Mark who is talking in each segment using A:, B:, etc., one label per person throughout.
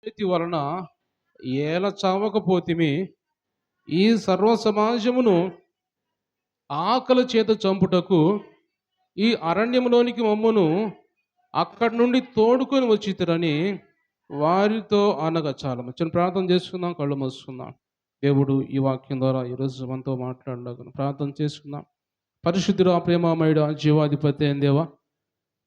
A: చేతి వలన ఏల చావకపోతిమి, ఈ సర్వ సమాజమును ఆకలి చేత చంపుటకు ఈ అరణ్యములోనికి మమ్మను అక్కడి నుండి తోడుకొని వచ్చితురని వారితో అనగా. చాలము చిన్న ప్రార్థన చేసుకుందాం, కళ్ళు మూసుకుందాం. దేవుడు ఈ వాక్యం ద్వారా ఈరోజు మనతో మాట్లాడలాగా ప్రార్థన చేసుకుందాం. పరిశుద్ధుడా, ప్రేమమయుడా, జీవాధిపతి అయిన దేవా,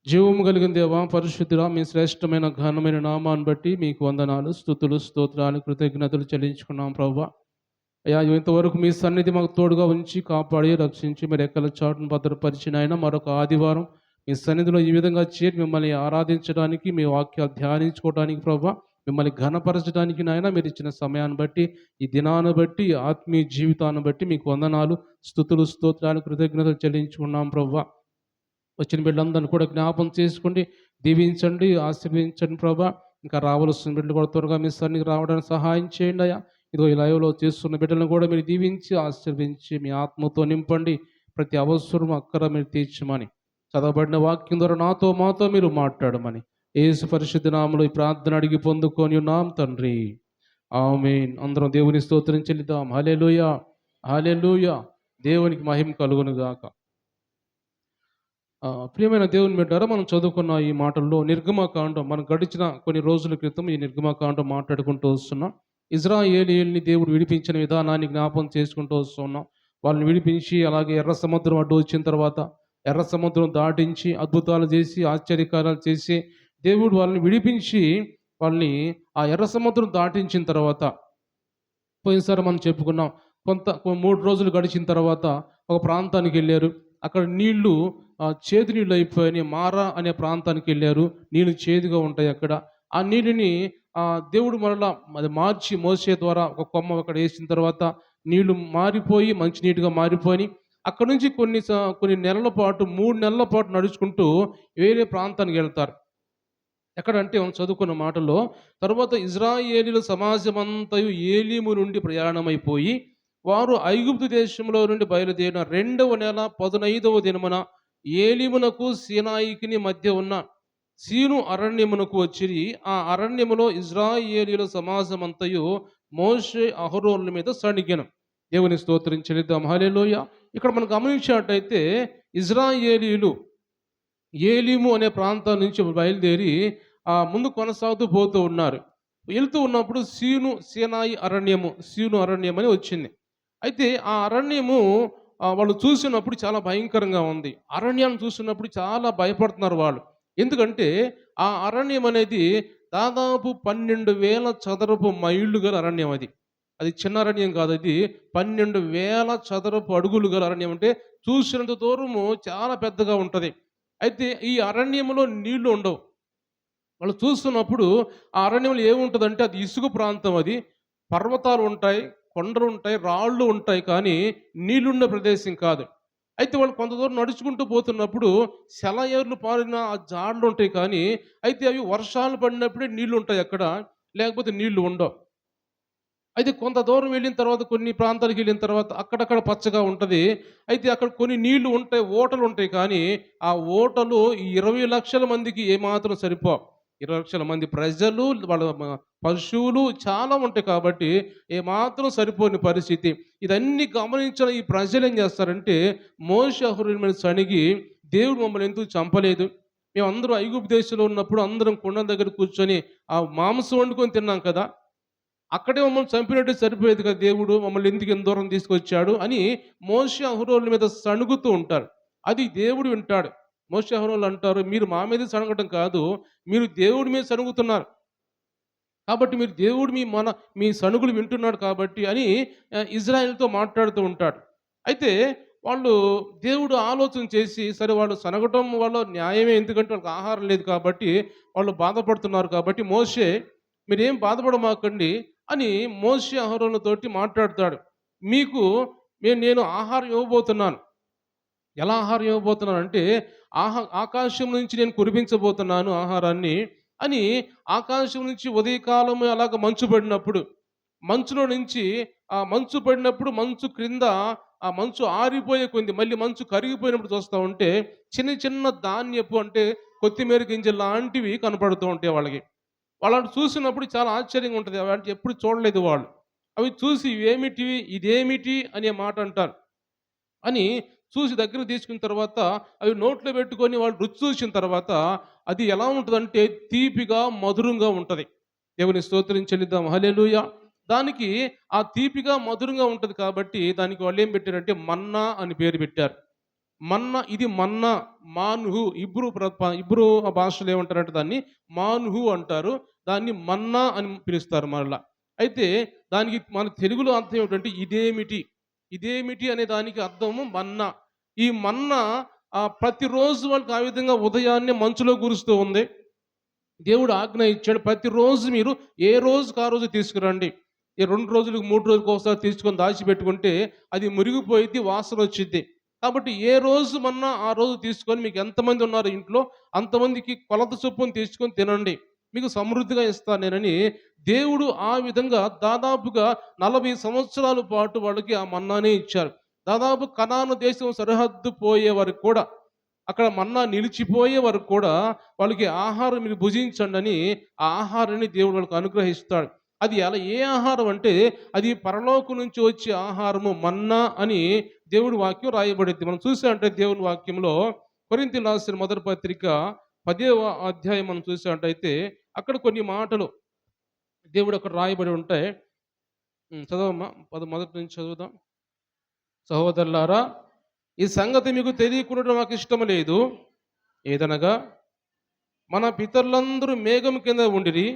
A: జీవము కలిగిన దేవా, పరిశుద్ధుడా, మీ శ్రేష్టమైన ఘనమైన నామాన్ని బట్టి మీకు వందనాలు, స్తుతులు, స్తోత్రాలు, కృతజ్ఞతలు చెల్లించుకున్నాం ప్రభువా. అయ్యా, ఇంతవరకు మీ సన్నిధి మాకు తోడుగా ఉంచి కాపాడి రక్షించి మీరు ఎక్కల చాటును భద్రపరిచిన ఆయన మరొక ఆదివారం మీ సన్నిధిలో ఈ విధంగా చేరి మిమ్మల్ని ఆరాధించడానికి, మీ వాక్యాలు ధ్యానించుకోవడానికి ప్రభువా, మిమ్మల్ని ఘనపరచడానికి నాయన మీరు ఇచ్చిన సమయాన్ని బట్టి, ఈ దినాన్ని బట్టి, ఆత్మీయ జీవితాన్ని బట్టి మీకు వందనాలు, స్తుతులు, స్తోత్రాలు, కృతజ్ఞతలు చెల్లించుకున్నాం ప్రభువా. వచ్చిన బిడ్డలందరినీ కూడా జ్ఞాపం చేసుకోండి, దీవించండి, ఆశీర్వదించండి ప్రభా. ఇంకా రావాల్సిన బిడ్డలు కూడా త్వరగా మీ సన్నిధికి రావడానికి సహాయం చేయండి అయ్యా. ఇదిగో ఈ లైవ్లో చేస్తున్న బిడ్డలను కూడా మీరు దీవించి ఆశీర్వదించి మీ ఆత్మతో నింపండి. ప్రతి అవసరం అక్కర మీరు తీర్చమని, చదవబడిన వాక్యం ద్వారా నాతో మాతో మీరు మాట్లాడమని యేసు పరిశుద్ధ నామములో ఈ ప్రార్థన అడిగి పొందుకొని ఉన్నాం తండ్రి, ఆమేన్. అందరం దేవుని స్తోత్రం చెల్లిద్దాం. హల్లెలూయా, హల్లెలూయా. దేవునికి మహిమ కలుగును గాక. ప్రియమైన దేవుని బిడ్డారా, మనం చదువుకున్న ఈ మాటల్లో నిర్గమకాండం, మనం గడిచిన కొన్ని రోజుల క్రితం ఈ నిర్గమకాండం మాట్లాడుకుంటూ వస్తున్నాం. ఇజ్రాయేలీయుల్ని దేవుడు విడిపించిన విధానాన్ని జ్ఞాపం చేసుకుంటూ వస్తున్నాం. వాళ్ళని విడిపించి అలాగే ఎర్ర సముద్రం అడ్డు వచ్చిన తర్వాత ఎర్ర సముద్రం దాటించి అద్భుతాలు చేసి ఆశ్చర్యకారాలు చేసి దేవుడు వాళ్ళని విడిపించి వాళ్ళని ఆ ఎర్ర సముద్రం దాటించిన తర్వాత, పోయినసారి మనం చెప్పుకున్నాం, 3 రోజులు గడిచిన తర్వాత ఒక ప్రాంతానికి వెళ్ళారు. అక్కడ నీళ్లు చేదు నీళ్ళు అయిపోయినాయి. మారా అనే ప్రాంతానికి వెళ్ళారు. నీళ్ళు చేదుగా ఉంటాయి అక్కడ. ఆ నీళ్ళని దేవుడు మరలా అది మార్చి మోసే ద్వారా ఒక కొమ్మ అక్కడ వేసిన తర్వాత నీళ్లు మారిపోయి మంచినీటిగా మారిపోయి అక్కడ నుంచి కొన్ని నెలల పాటు 3 నెలల పాటు నడుచుకుంటూ వేరే ప్రాంతానికి వెళ్తారు. ఎక్కడంటే మనం చదువుకున్న మాటల్లో, తర్వాత ఇజ్రాయేలీల సమాజమంతయు ఏలీము నుండి ప్రయాణమైపోయి వారు ఐగుప్తు దేశంలో నుండి బయలుదేరిన 2వ నెల 15వ దినమున ఏలీమునకు సీనాయికి మధ్య ఉన్న సీను అరణ్యమునకు వచ్చిరి. ఆ అరణ్యములో ఇజ్రాయేలీల సమాజమంతయు మోషే అహరోనుల మీద సణిగెను. దేవుని స్తోత్రం చెల్లిద్దాం. హల్లెలూయా. ఇక్కడ మనం గమనించినట్టయితే ఇజ్రాయేలీలు ఏలీము అనే ప్రాంతం నుంచి బయలుదేరి ముందు కొనసాగుతూ పోతూ ఉన్నారు. వెళ్తూ ఉన్నప్పుడు సీనాయి అరణ్యము, సీను అరణ్యం అని వచ్చింది. అయితే ఆ అరణ్యము వాళ్ళు చూసినప్పుడు చాలా భయంకరంగా ఉంది. అరణ్యాన్ని చూసినప్పుడు చాలా భయపడుతున్నారు వాళ్ళు. ఎందుకంటే ఆ అరణ్యం అనేది దాదాపు 12,000 చదరపు మైళ్ళు గల అరణ్యం. అది చిన్న అరణ్యం కాదు. అది 12,000 చదరపు అడుగులు గల అరణ్యం. అంటే చూసినంత దూరము చాలా పెద్దగా ఉంటుంది. అయితే ఈ అరణ్యంలో నీళ్లు ఉండవు. వాళ్ళు చూస్తున్నప్పుడు ఆ అరణ్యంలో ఏముంటుందంటే అది ఇసుక ప్రాంతం, అది పర్వతాలు ఉంటాయి, కొండలు ఉంటాయి, రాళ్ళు ఉంటాయి, కానీ నీళ్లున్న ప్రదేశం కాదు. అయితే వాళ్ళు కొంత దూరం నడుచుకుంటూ పోతున్నప్పుడు సెలయేర్లు పారిన ఆ జాడలు ఉంటాయి, కానీ అయితే అవి వర్షాలు పడినప్పుడే నీళ్లు ఉంటాయి అక్కడ, లేకపోతే నీళ్లు ఉండవు. అయితే కొంత దూరం వెళ్ళిన తర్వాత, కొన్ని ప్రాంతాలకు వెళ్ళిన తర్వాత అక్కడక్కడ పచ్చగా ఉంటుంది. అయితే అక్కడ కొన్ని నీళ్లు ఉంటాయి, ఓటలు ఉంటాయి, కానీ ఆ ఓటలు ఈ 20 లక్షల మందికి ఏమాత్రం సరిపోవు. 20 లక్షల మంది ప్రజలు, వాళ్ళ పశువులు చాలా ఉంటాయి కాబట్టి ఏమాత్రం సరిపోని పరిస్థితి. ఇదన్నీ గమనించిన ఈ ప్రజలు ఏం చేస్తారంటే, మోషే అహరోనుల మీద సణిగి, దేవుడు మమ్మల్ని ఎందుకు చంపలేదు? మేము అందరూ ఐగుప్తు దేశంలో ఉన్నప్పుడు అందరం కుండల దగ్గర కూర్చొని ఆ మాంసం వండుకొని తిన్నాం కదా, అక్కడే మమ్మల్ని చంపినట్టు సరిపోయేది కదా, దేవుడు మమ్మల్ని ఎందుకు ఎంత దూరం తీసుకొచ్చాడు అని మోషే అహరోనుల మీద సణుగుతూ ఉంటారు. అది దేవుడు వింటాడు. మోషే అహరోనులు అంటారు, మీరు మా మీద సణగటం కాదు, మీరు దేవుడి మీద సణుగుతున్నారు కాబట్టి, మీరు దేవుడు మీ సణుగులు వింటున్నాడు కాబట్టి అని ఇజ్రాయెల్తో మాట్లాడుతూ ఉంటాడు. అయితే వాళ్ళు దేవుడు ఆలోచన చేసి, సరే వాళ్ళు సనగటం వల్ల న్యాయమే, ఎందుకంటే వాళ్ళకి ఆహారం లేదు కాబట్టి, వాళ్ళు బాధపడుతున్నారు కాబట్టి, మోషే మీరేం బాధపడమాకండి అని మోషే అహరోనులతోటి మాట్లాడతాడు. మీకు నేను ఆహారం ఇవ్వబోతున్నాను. ఎలా ఆహారం ఇవ్వబోతున్నాను అంటే, ఆకాశం నుంచి నేను కురిపించబోతున్నాను ఆహారాన్ని అని. ఆకాశం నుంచి ఉదయకాలం అలాగ మంచు పడినప్పుడు, మంచులో నుంచి మంచు పడినప్పుడు మంచు క్రింద ఆ మంచు ఆరిపోయే కొంది మళ్ళీ మంచు కరిగిపోయినప్పుడు చూస్తూ ఉంటే చిన్న చిన్న ధాన్యపు, అంటే కొత్తిమీర గింజలు లాంటివి కనపడుతూ ఉంటాయి వాళ్ళకి. వాళ్ళని చూసినప్పుడు చాలా ఆశ్చర్యంగా ఉంటది. అలాంటివి ఎప్పుడు చూడలేదు వాళ్ళు. అవి చూసి ఇవేమిటివి? ఇదేమిటి? అనే మాట అంటారు. అని చూసి దగ్గరికి తీసుకున్న తర్వాత అవి నోట్లో పెట్టుకొని వాళ్ళు రుచి చూసిన తర్వాత అది ఎలా ఉంటదంటే తీపిగా, మధురంగా ఉంటది. దేవుని స్తోత్రం చెల్లిద్దాం. హల్లెలూయా! దానికి ఆ తీపిగా, మధురంగా ఉంటది కాబట్టి దానికి వాళ్ళేం పెట్టారంటే మన్నా అని పేరు పెట్టారు. మన్నా ఇది మన్నా, మాన్‌హు ఇబ్రూ భాషలో ఏమంటారంటే దాన్ని మాన్‌హు అంటారు. దాన్ని మన్నా అని పిలుస్తారు మరలా. అయితే దానికి మన తెలుగులో అర్థం ఏమిటంటే ఇదేమిటి? ఇదేమిటి అనే దానికి అర్థము మన్నా. ఈ మన్నా ప్రతిరోజు వాళ్ళకి ఆ విధంగా ఉదయాన్నే మంచులో కురుస్తూ ఉంది. దేవుడు ఆజ్ఞ ఇచ్చాడు. ప్రతిరోజు మీరు ఏ రోజుకి ఆ రోజు తీసుకురండి. ఈ 2 రోజులకు, 3 రోజులకు ఒకసారి తీసుకొని దాచిపెట్టుకుంటే అది మురిగిపోయిద్ది, వాసనొచ్చిద్ది. కాబట్టి ఏ రోజు మన్నా ఆ రోజు తీసుకొని మీకు ఎంతమంది ఉన్నారు ఇంట్లో అంతమందికి కొలత చొప్పున తీసుకొని తినండి. మీకు సమృద్ధిగా ఇస్తాను నేనని దేవుడు ఆ విధంగా దాదాపుగా 40 సంవత్సరాల పాటు వాళ్ళకి ఆ మన్నానే ఇచ్చారు. దాదాపు కనాను దేశం సరిహద్దు పోయే వరకు కూడా అక్కడ మన్నా నిలిచిపోయే వరకు కూడా వాళ్ళకి ఆహారం మీరు భుజించండని ఆ ఆహారాన్ని దేవుడు వాళ్ళకి అనుగ్రహిస్తాడు. అది ఏ ఆహారం అంటే అది పరలోకం నుంచి వచ్చే ఆహారము మన్నా అని దేవుడి వాక్యం రాయబడిద్ది. మనం చూసామంటే దేవుని వాక్యంలో కొరింథీయులకు రాసిన మొదటి పత్రిక 10వ అధ్యాయం మనం చూసామంటయితే అక్కడ కొన్ని మాటలు దేవుడు అక్కడ రాయబడి ఉంటాయి. చదవమ్మా. మొదటి నుంచి చదువుదాం. సహోదరులారా, ఈ సంగతి మీకు తెలియకుండా నాకు ఇష్టం లేదు. ఏదనగా మన పితరులందరూ మేఘం కింద ఉండిరి,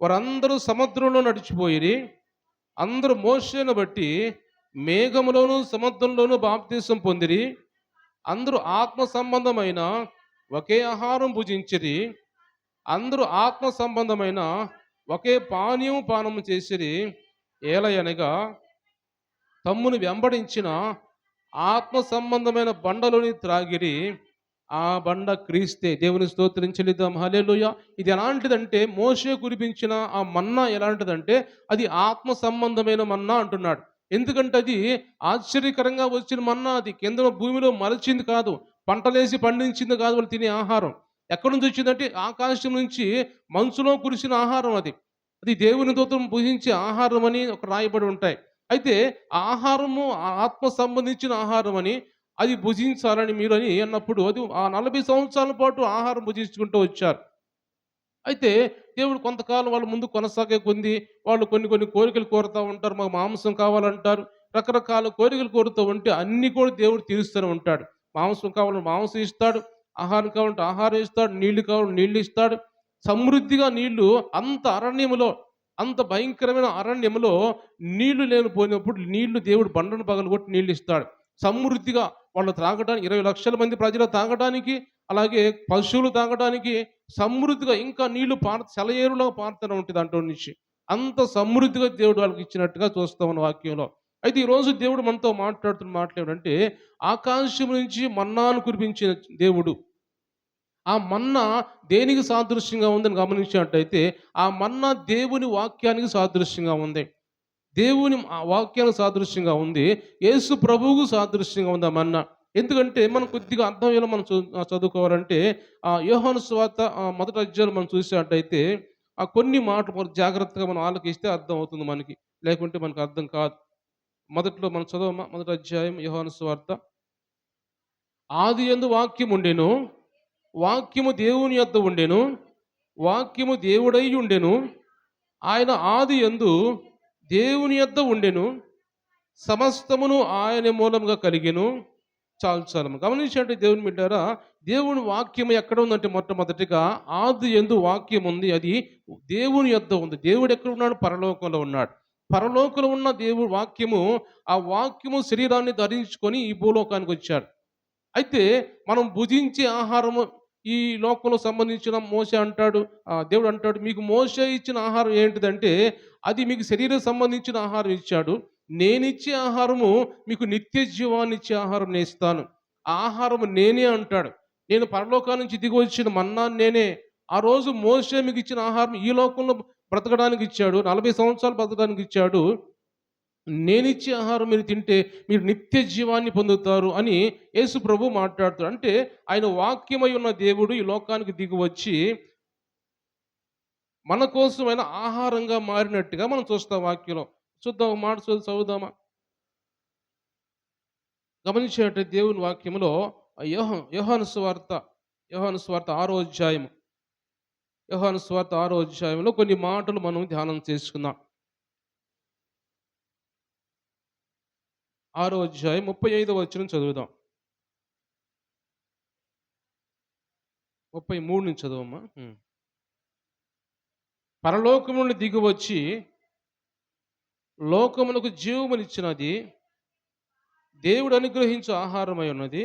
A: వారందరూ సముద్రంలో నడిచిపోయిరి. అందరూ మోషేను బట్టి మేఘములోను సముద్రంలోను బాప్తీసం పొందిరి. అందరూ ఆత్మ సంబంధమైన ఒకే ఆహారం భుజించిరి. అందరూ ఆత్మ సంబంధమైన ఒకే పానము చేసిరి. ఏలయనగా తమ్మును వెంబడించిన ఆత్మ సంబంధమైన బండలోని త్రాగిరి. ఆ బండ క్రీస్తే. దేవుని స్తోత్రం చెల్లిద్దాం. హల్లెలూయా! ఇది ఎలాంటిదంటే మోషే కురిపించిన ఆ మన్నా ఎలాంటిదంటే అది ఆత్మ సంబంధమైన మన్నా అంటున్నాడు. ఎందుకంటే అది ఆశ్చర్యకరంగా వచ్చిన మన్నా, అది కింద భూమిలో మలచింది కాదు. పంటలేసి పండించింది కాదు వాళ్ళు తినే ఆహారం. ఎక్కడి నుంచి వచ్చిందంటే ఆకాశం నుంచి మంచులో కురిసిన ఆహారం అది. అది దేవుని దూతను భుజించే ఆహారం అని ఒక రాయబడి ఉంటాయి. అయితే ఆహారము ఆత్మ సంబంధించిన ఆహారం అని అది భుజించాలని మీరని అన్నప్పుడు అది ఆ 40 సంవత్సరాల పాటు ఆహారం భుజించుకుంటూ వచ్చారు. అయితే దేవుడు కొంతకాలం వాళ్ళ ముందు కొనసాగే కొంది వాళ్ళు కొన్ని కొన్ని కోరికలు కోరుతా ఉంటారు. మాకు మాంసం కావాలంటారు. రకరకాల కోరికలు కోరుతూ ఉంటే అన్నీ కూడా దేవుడు తీరుస్తూనే ఉంటాడు. మాంసం కావాలంటే మాంసం ఇస్తాడు. ఆహారం కావాలంటే ఆహారం ఇస్తాడు. నీళ్లు కావాలంటే నీళ్లు ఇస్తాడు. సమృద్ధిగా నీళ్లు అంత అరణ్యములో, అంత భయంకరమైన అరణ్యములో నీళ్లు లేనిపోయినప్పుడు నీళ్లు దేవుడు బండను పగలగొట్టి నీళ్లు ఇస్తాడు. సమృద్ధిగా వాళ్ళు త్రాగడానికి 20 లక్షల మంది ప్రజలు తాగడానికి, అలాగే పశువులు తాగడానికి సమృద్ధిగా ఇంకా నీళ్లు సెలయేరులాగా పారుతూనే ఉంటుంది దాంట్లో నుంచి. అంత సమృద్ధిగా దేవుడు వాళ్ళకి ఇచ్చినట్టుగా చూస్తాం మన వాక్యంలో. అయితే ఈరోజు దేవుడు మనతో మాట్లాడుతున్న మాటలు ఏమిటంటే ఆకాశం నుంచి మన్నాను కురిపించిన దేవుడు. ఆ మన్నా దేనికి సాదృశ్యంగా ఉందని గమనించినట్టయితే ఆ మన్నా దేవుని వాక్యానికి సాదృశ్యంగా ఉంది. దేవుని వాక్యానికి సాదృశ్యంగా ఉంది. యేసు ప్రభువుకు సాదృశ్యంగా ఉంది ఆ మన్నా. ఎందుకంటే మనం కొద్దిగా అర్థమయ్యేలా మనం చదువుకోవాలంటే యోహాను సువార్త మొదటి అధ్యాయంలో మనం చూసినట్టయితే కొన్ని మాటలు జాగ్రత్తగా మనం ఆలకిస్తే అర్థం అవుతుంది మనకి. లేకుంటే మనకు అర్థం కాదు. మొదట్లో మనం చదవమా. మొదటి అధ్యాయం యోహాను సువార్త. ఆదియందు వాక్యం ఉండెను, వాక్యము దేవుని యొద్ద ఉండెను, వాక్యము దేవుడై ఉండెను, ఆయన ఆదియందు దేవుని యొద్ద ఉండెను, సమస్తమును ఆయన మూలంగా కలిగెను. చాలు గమనించండి దేవుని బిడ్డారా, దేవుని వాక్యం ఎక్కడ ఉందంటే మొట్టమొదటిగా ఆదియందు వాక్యం ఉంది. అది దేవుని యొద్ద ఉంది. దేవుడు ఎక్కడ ఉన్నాడు? పరలోకంలో ఉన్నాడు. పరలోకంలో ఉన్న దేవుడు వాక్యము, ఆ వాక్యము శరీరాన్ని ధరించుకొని ఈ భూలోకానికి వచ్చాడు. అయితే మనం భుజించే ఆహారము ఈ లోకంలో సంబంధించిన మోషే అంటాడు, దేవుడు అంటాడు మీకు మోషే ఇచ్చిన ఆహారం ఏంటిదంటే అది మీకు శరీరం సంబంధించిన ఆహారం ఇచ్చాడు. నేనిచ్చే ఆహారము మీకు నిత్య జీవాన్ని ఇచ్చే ఆహారం నేస్తాను. ఆ ఆహారము నేనే అంటాడు. నేను పరలోకాల నుంచి దిగి వచ్చిన మన్నాను నేనే. ఆ రోజు మోషే మీకు ఇచ్చిన ఆహారం ఈ లోకంలో బ్రతకడానికి ఇచ్చాడు. 40 సంవత్సరాలు బ్రతకడానికి ఇచ్చాడు. నేనిచ్చే ఆహారం మీరు తింటే మీరు నిత్య జీవాన్ని పొందుతారు అని యేసు ప్రభు మాట్లాడుతాడు. అంటే ఆయన వాక్యమై ఉన్న దేవుడు ఈ లోకానికి దిగి వచ్చి మన కోసమైన ఆహారంగా మారినట్టుగా మనం చూస్తాం వాక్యంలో. చూద్దాం, ఒక మాట చదువుదామా? గమనించినట్లయితే దేవుని వాక్యములో యోహాను సువార్త, యోహాను సువార్త 6వ అధ్యాయము, యోహాను సువార్త 6వ అధ్యాయంలో కొన్ని మాటలు మనం ధ్యానం చేసుకుందాం. 6వ అధ్యాయం 35వ వచనం చదువుదాం. 33 నుంచి చదవమ్మా. పరలోకము నుండి దిగివచ్చి లోకమునకు జీవమునిచ్చినది దేవుడు అనుగ్రహించు ఆహారమై ఉన్నది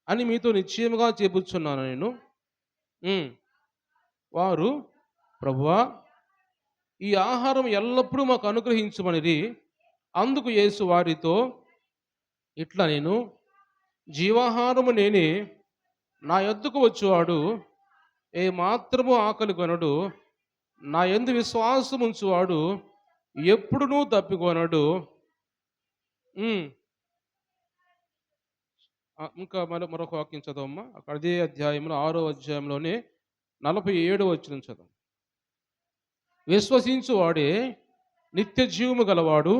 A: అని మీతో నిశ్చయముగా చెబుతున్నాను నేను. వారు, ప్రభువా, ఈ ఆహారం ఎల్లప్పుడూ మాకు అనుగ్రహించమనిరి. అందుకు యేసు వారితో ఇట్లా, నేను జీవాహారము నేనే, నా యొద్దకు వచ్చువాడు ఏ మాత్రము ఆకలి కొనడు, నా యందు విశ్వాసం ఉంచువాడు ఎప్పుడునూ తప్పికొనడు. ఇంకా మరొక వాక్యం చదవమ్మా. అక్కడ అదే అధ్యాయంలో 6వ అధ్యాయంలోనే 47వ వచనం చదవం. విశ్వసించువాడే నిత్య జీవము గలవాడు,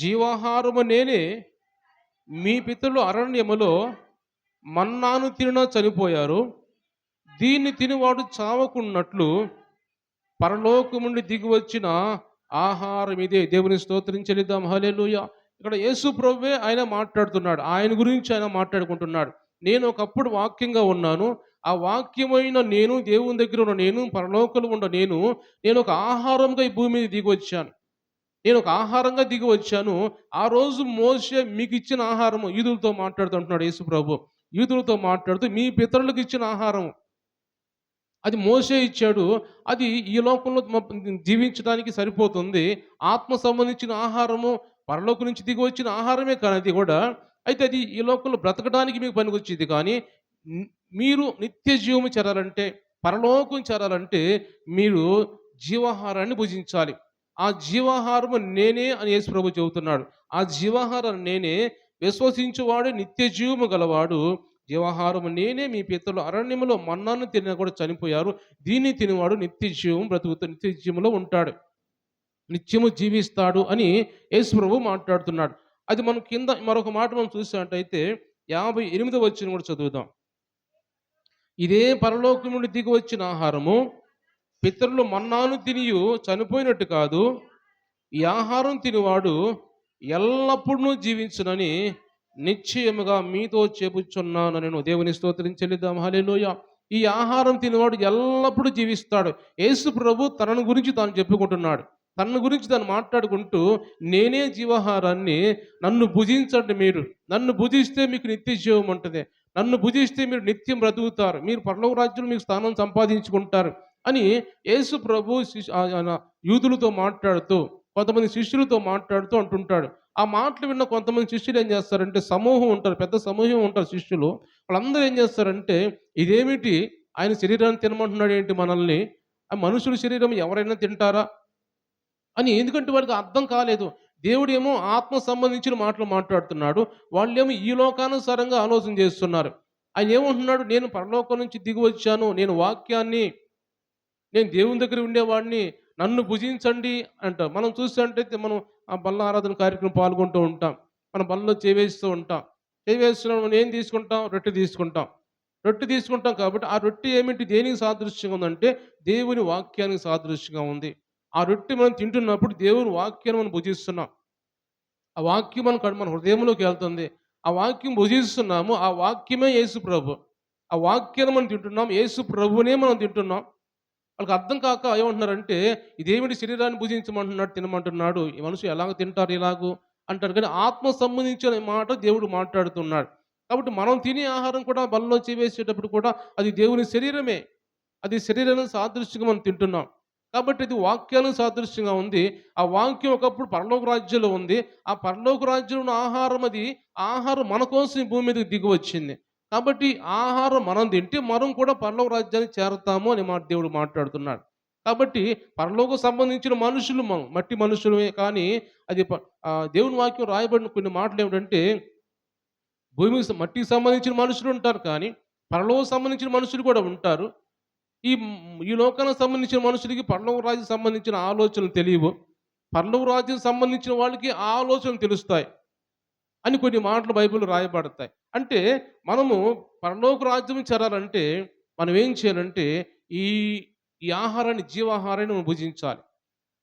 A: జీవాహారము నేనే. మీ పితరులు అరణ్యములో మన్నాను తినినా చనిపోయారు, దీన్ని తినివాడు చావకున్నట్లు పరలోకము నుండి దిగి వచ్చిన ఆహారం ఇదే. దేవుని స్తోత్రం చెల్లిద్దాం. హల్లెలూయా. ఇక్కడ యేసు ప్రభువే ఆయన మాట్లాడుతున్నాడు, ఆయన గురించి ఆయన మాట్లాడుకుంటున్నాడు. నేను ఒకప్పుడు వాక్యంగా ఉన్నాను, ఆ వాక్యమైన నేను, దేవుని దగ్గర ఉన్న నేను, పరలోకంలో ఉన్న నేను ఒక ఆహారంగా ఈ భూమి మీద దిగి వచ్చాను. నేను ఒక ఆహారంగా దిగి వచ్చాను. ఆ రోజు మోషే మీకు ఇచ్చిన ఆహారము, యూదులతో మాట్లాడుతుంటున్నాడు యేసు ప్రభు. యూదులతో మాట్లాడుతూ మీ పితరులకు ఇచ్చిన ఆహారం అది మోషే ఇచ్చాడు. అది ఈ లోకంలో జీవించడానికి సరిపోతుంది. ఆత్మ సంబంధించిన ఆహారము పరలోకం నుంచి దిగి వచ్చిన ఆహారమే కానీ అది కూడా. అయితే అది ఈ లోకంలో బ్రతకడానికి మీకు పనికొచ్చేది. కానీ మీరు నిత్య జీవము చేరాలంటే, పరలోకం చేరాలంటే మీరు జీవాహారాన్ని భుజించాలి. ఆ జీవాహారము నేనే అని యేసు ప్రభు చెబుతున్నాడు. ఆ జీవాహారం నేనే, విశ్వసించువాడు నిత్య జీవము గలవాడు. జీవాహారము నేనే, మీ పితరులు అరణ్యములో మన్నాను తినినా కూడా చనిపోయారు, దీన్ని తినివాడు నిత్య జీవం బ్రతుకుతూ నిత్య జీవంలో ఉంటాడు, నిత్యము జీవిస్తాడు అని యేసు ప్రభు మాట్లాడుతున్నాడు. అది మనం కింద మరొక మాట మనం చూసినట్టయితే 58వ వచనం కూడా చదువుదాం. ఇదే పరలోకం నుండి దిగి వచ్చిన ఆహారము, పితరులు మన్నాను తినియు చనిపోయినట్టు కాదు, ఈ ఆహారం తినివాడు ఎల్లప్పుడూ జీవించునని నిశ్చయముగా మీతో చెబుచున్నాను నేను. దేవుని స్తోత్రం చెల్లిద్దాం. హల్లెలూయా. ఈ ఆహారం తినేవాడు ఎల్లప్పుడూ జీవిస్తాడు. యేసు ప్రభు తనను గురించి తాను చెప్పుకుంటున్నాడు. తన గురించి తాను మాట్లాడుకుంటూ, నేనే జీవాహారాన్ని, నన్ను భుజించండి మీరు, నన్ను భుజిస్తే మీకు నిత్య జీవం ఉంటుంది, నన్ను భుజిస్తే మీరు నిత్యం బ్రతుకుతారు, మీరు పరలోక రాజ్యంలో మీకు స్థానం సంపాదించుకుంటారు అని యేసు ప్రభు యూదులతో మాట్లాడుతూ, కొంతమంది శిష్యులతో మాట్లాడుతూ అంటుంటాడు. ఆ మాటలు విన్న కొంతమంది శిష్యులు ఏం చేస్తారంటే, సమూహం ఉంటారు, పెద్ద సమూహం ఉంటారు శిష్యులు. వాళ్ళందరూ ఏం చేస్తారంటే, ఇదేమిటి ఆయన శరీరాన్ని తినమంటున్నాడు ఏంటి మనల్ని, ఆ మనుషుల శరీరం ఎవరైనా తింటారా అని. ఎందుకంటే వాడికి అర్థం కాలేదు. దేవుడేమో ఆత్మ సంబంధించిన మాటలు మాట్లాడుతున్నాడు, వాళ్ళేమో ఈ లోకానుసారంగా ఆలోచన చేస్తున్నారు. ఆయన ఏమంటున్నాడు, నేను పరలోకం నుంచి దిగి వచ్చాను, నేను వాక్యాన్ని, నేను దేవుని దగ్గర ఉండేవాడిని, నన్ను భుజించండి అంట. మనం చూస్తుంటే మనం ఆ బల్ల ఆరాధన కార్యక్రమం పాల్గొంటూ ఉంటాం. మనం బల్లలో చేవేస్తూ ఉంటాం. చేవేస్తున్నాం, మనం ఏం తీసుకుంటాం? రొట్టె తీసుకుంటాం. రొట్టె తీసుకుంటాం కాబట్టి ఆ రొట్టె ఏమిటి, దేనికి సాదృశ్యంగా ఉందంటే దేవుని వాక్యానికి సాదృశ్యంగా ఉంది. ఆ రొట్టె మనం తింటున్నప్పుడు దేవుని వాక్యాన్ని మనం భుజిస్తున్నాం. ఆ వాక్యం మన హృదయంలోకి వెళ్తుంది. ఆ వాక్యం భుజిస్తున్నాము. ఆ వాక్యమే యేసు ప్రభు. ఆ వాక్యాన్ని మనం తింటున్నాం, యేసు ప్రభునే మనం తింటున్నాం. వాళ్ళకి అర్థం కాక ఏమంటున్నారంటే, ఇదేమిటి శరీరాన్ని భుజించమంటున్నాడు, తినమంటున్నాడు, ఈ మనుషులు ఎలాగ తింటారు ఇలాగూ అంటారు. కానీ ఆత్మ సంబంధించిన మాట దేవుడు మాట్లాడుతున్నాడు. కాబట్టి మనం తినే ఆహారం కూడా బలలో చేవేసేటప్పుడు కూడా అది దేవుని శరీరమే, అది శరీరానికి సాదృశ్యంగా మనం తింటున్నాం. కాబట్టి ఇది వాక్యాలకు సాదృశ్యంగా ఉంది. ఆ వాక్యం ఒకప్పుడు పరలోక రాజ్యంలో ఉంది. ఆ పరలోక రాజ్యంలో ఉన్న ఆహారం, అది ఆహారం మన కోసం ఈ భూమి మీదకి దిగి వచ్చింది. కాబట్టి ఆహారం మనం తింటే మనం కూడా పరలోక రాజ్యానికి చేరతాము అని దేవుడు మాట్లాడుతున్నాడు. కాబట్టి పరలోకం సంబంధించిన మనుషులు మనం మట్టి మనుషులమే. కానీ అది దేవుని వాక్యం రాయబడిన కొన్ని మాటలు ఏమిటంటే, భూమికి మట్టికి సంబంధించిన మనుషులు ఉంటారు, కానీ పరలోకం సంబంధించిన మనుషులు కూడా ఉంటారు. ఈ ఈ లోకానికి సంబంధించిన మనుషులకి పరలోక రాజ్యం సంబంధించిన ఆలోచనలు తెలియవు. పరలోక రాజ్యం సంబంధించిన వాళ్ళకి ఆ ఆలోచనలు తెలుస్తాయి అని కొన్ని మాటలు బైబిల్లో రాయబడతాయి. అంటే మనము పరలోక రాజ్యం చేరాలంటే మనం ఏం చేయాలంటే ఈ ఈ ఆహారాన్ని జీవాహారాన్ని మనం భుజించాలి.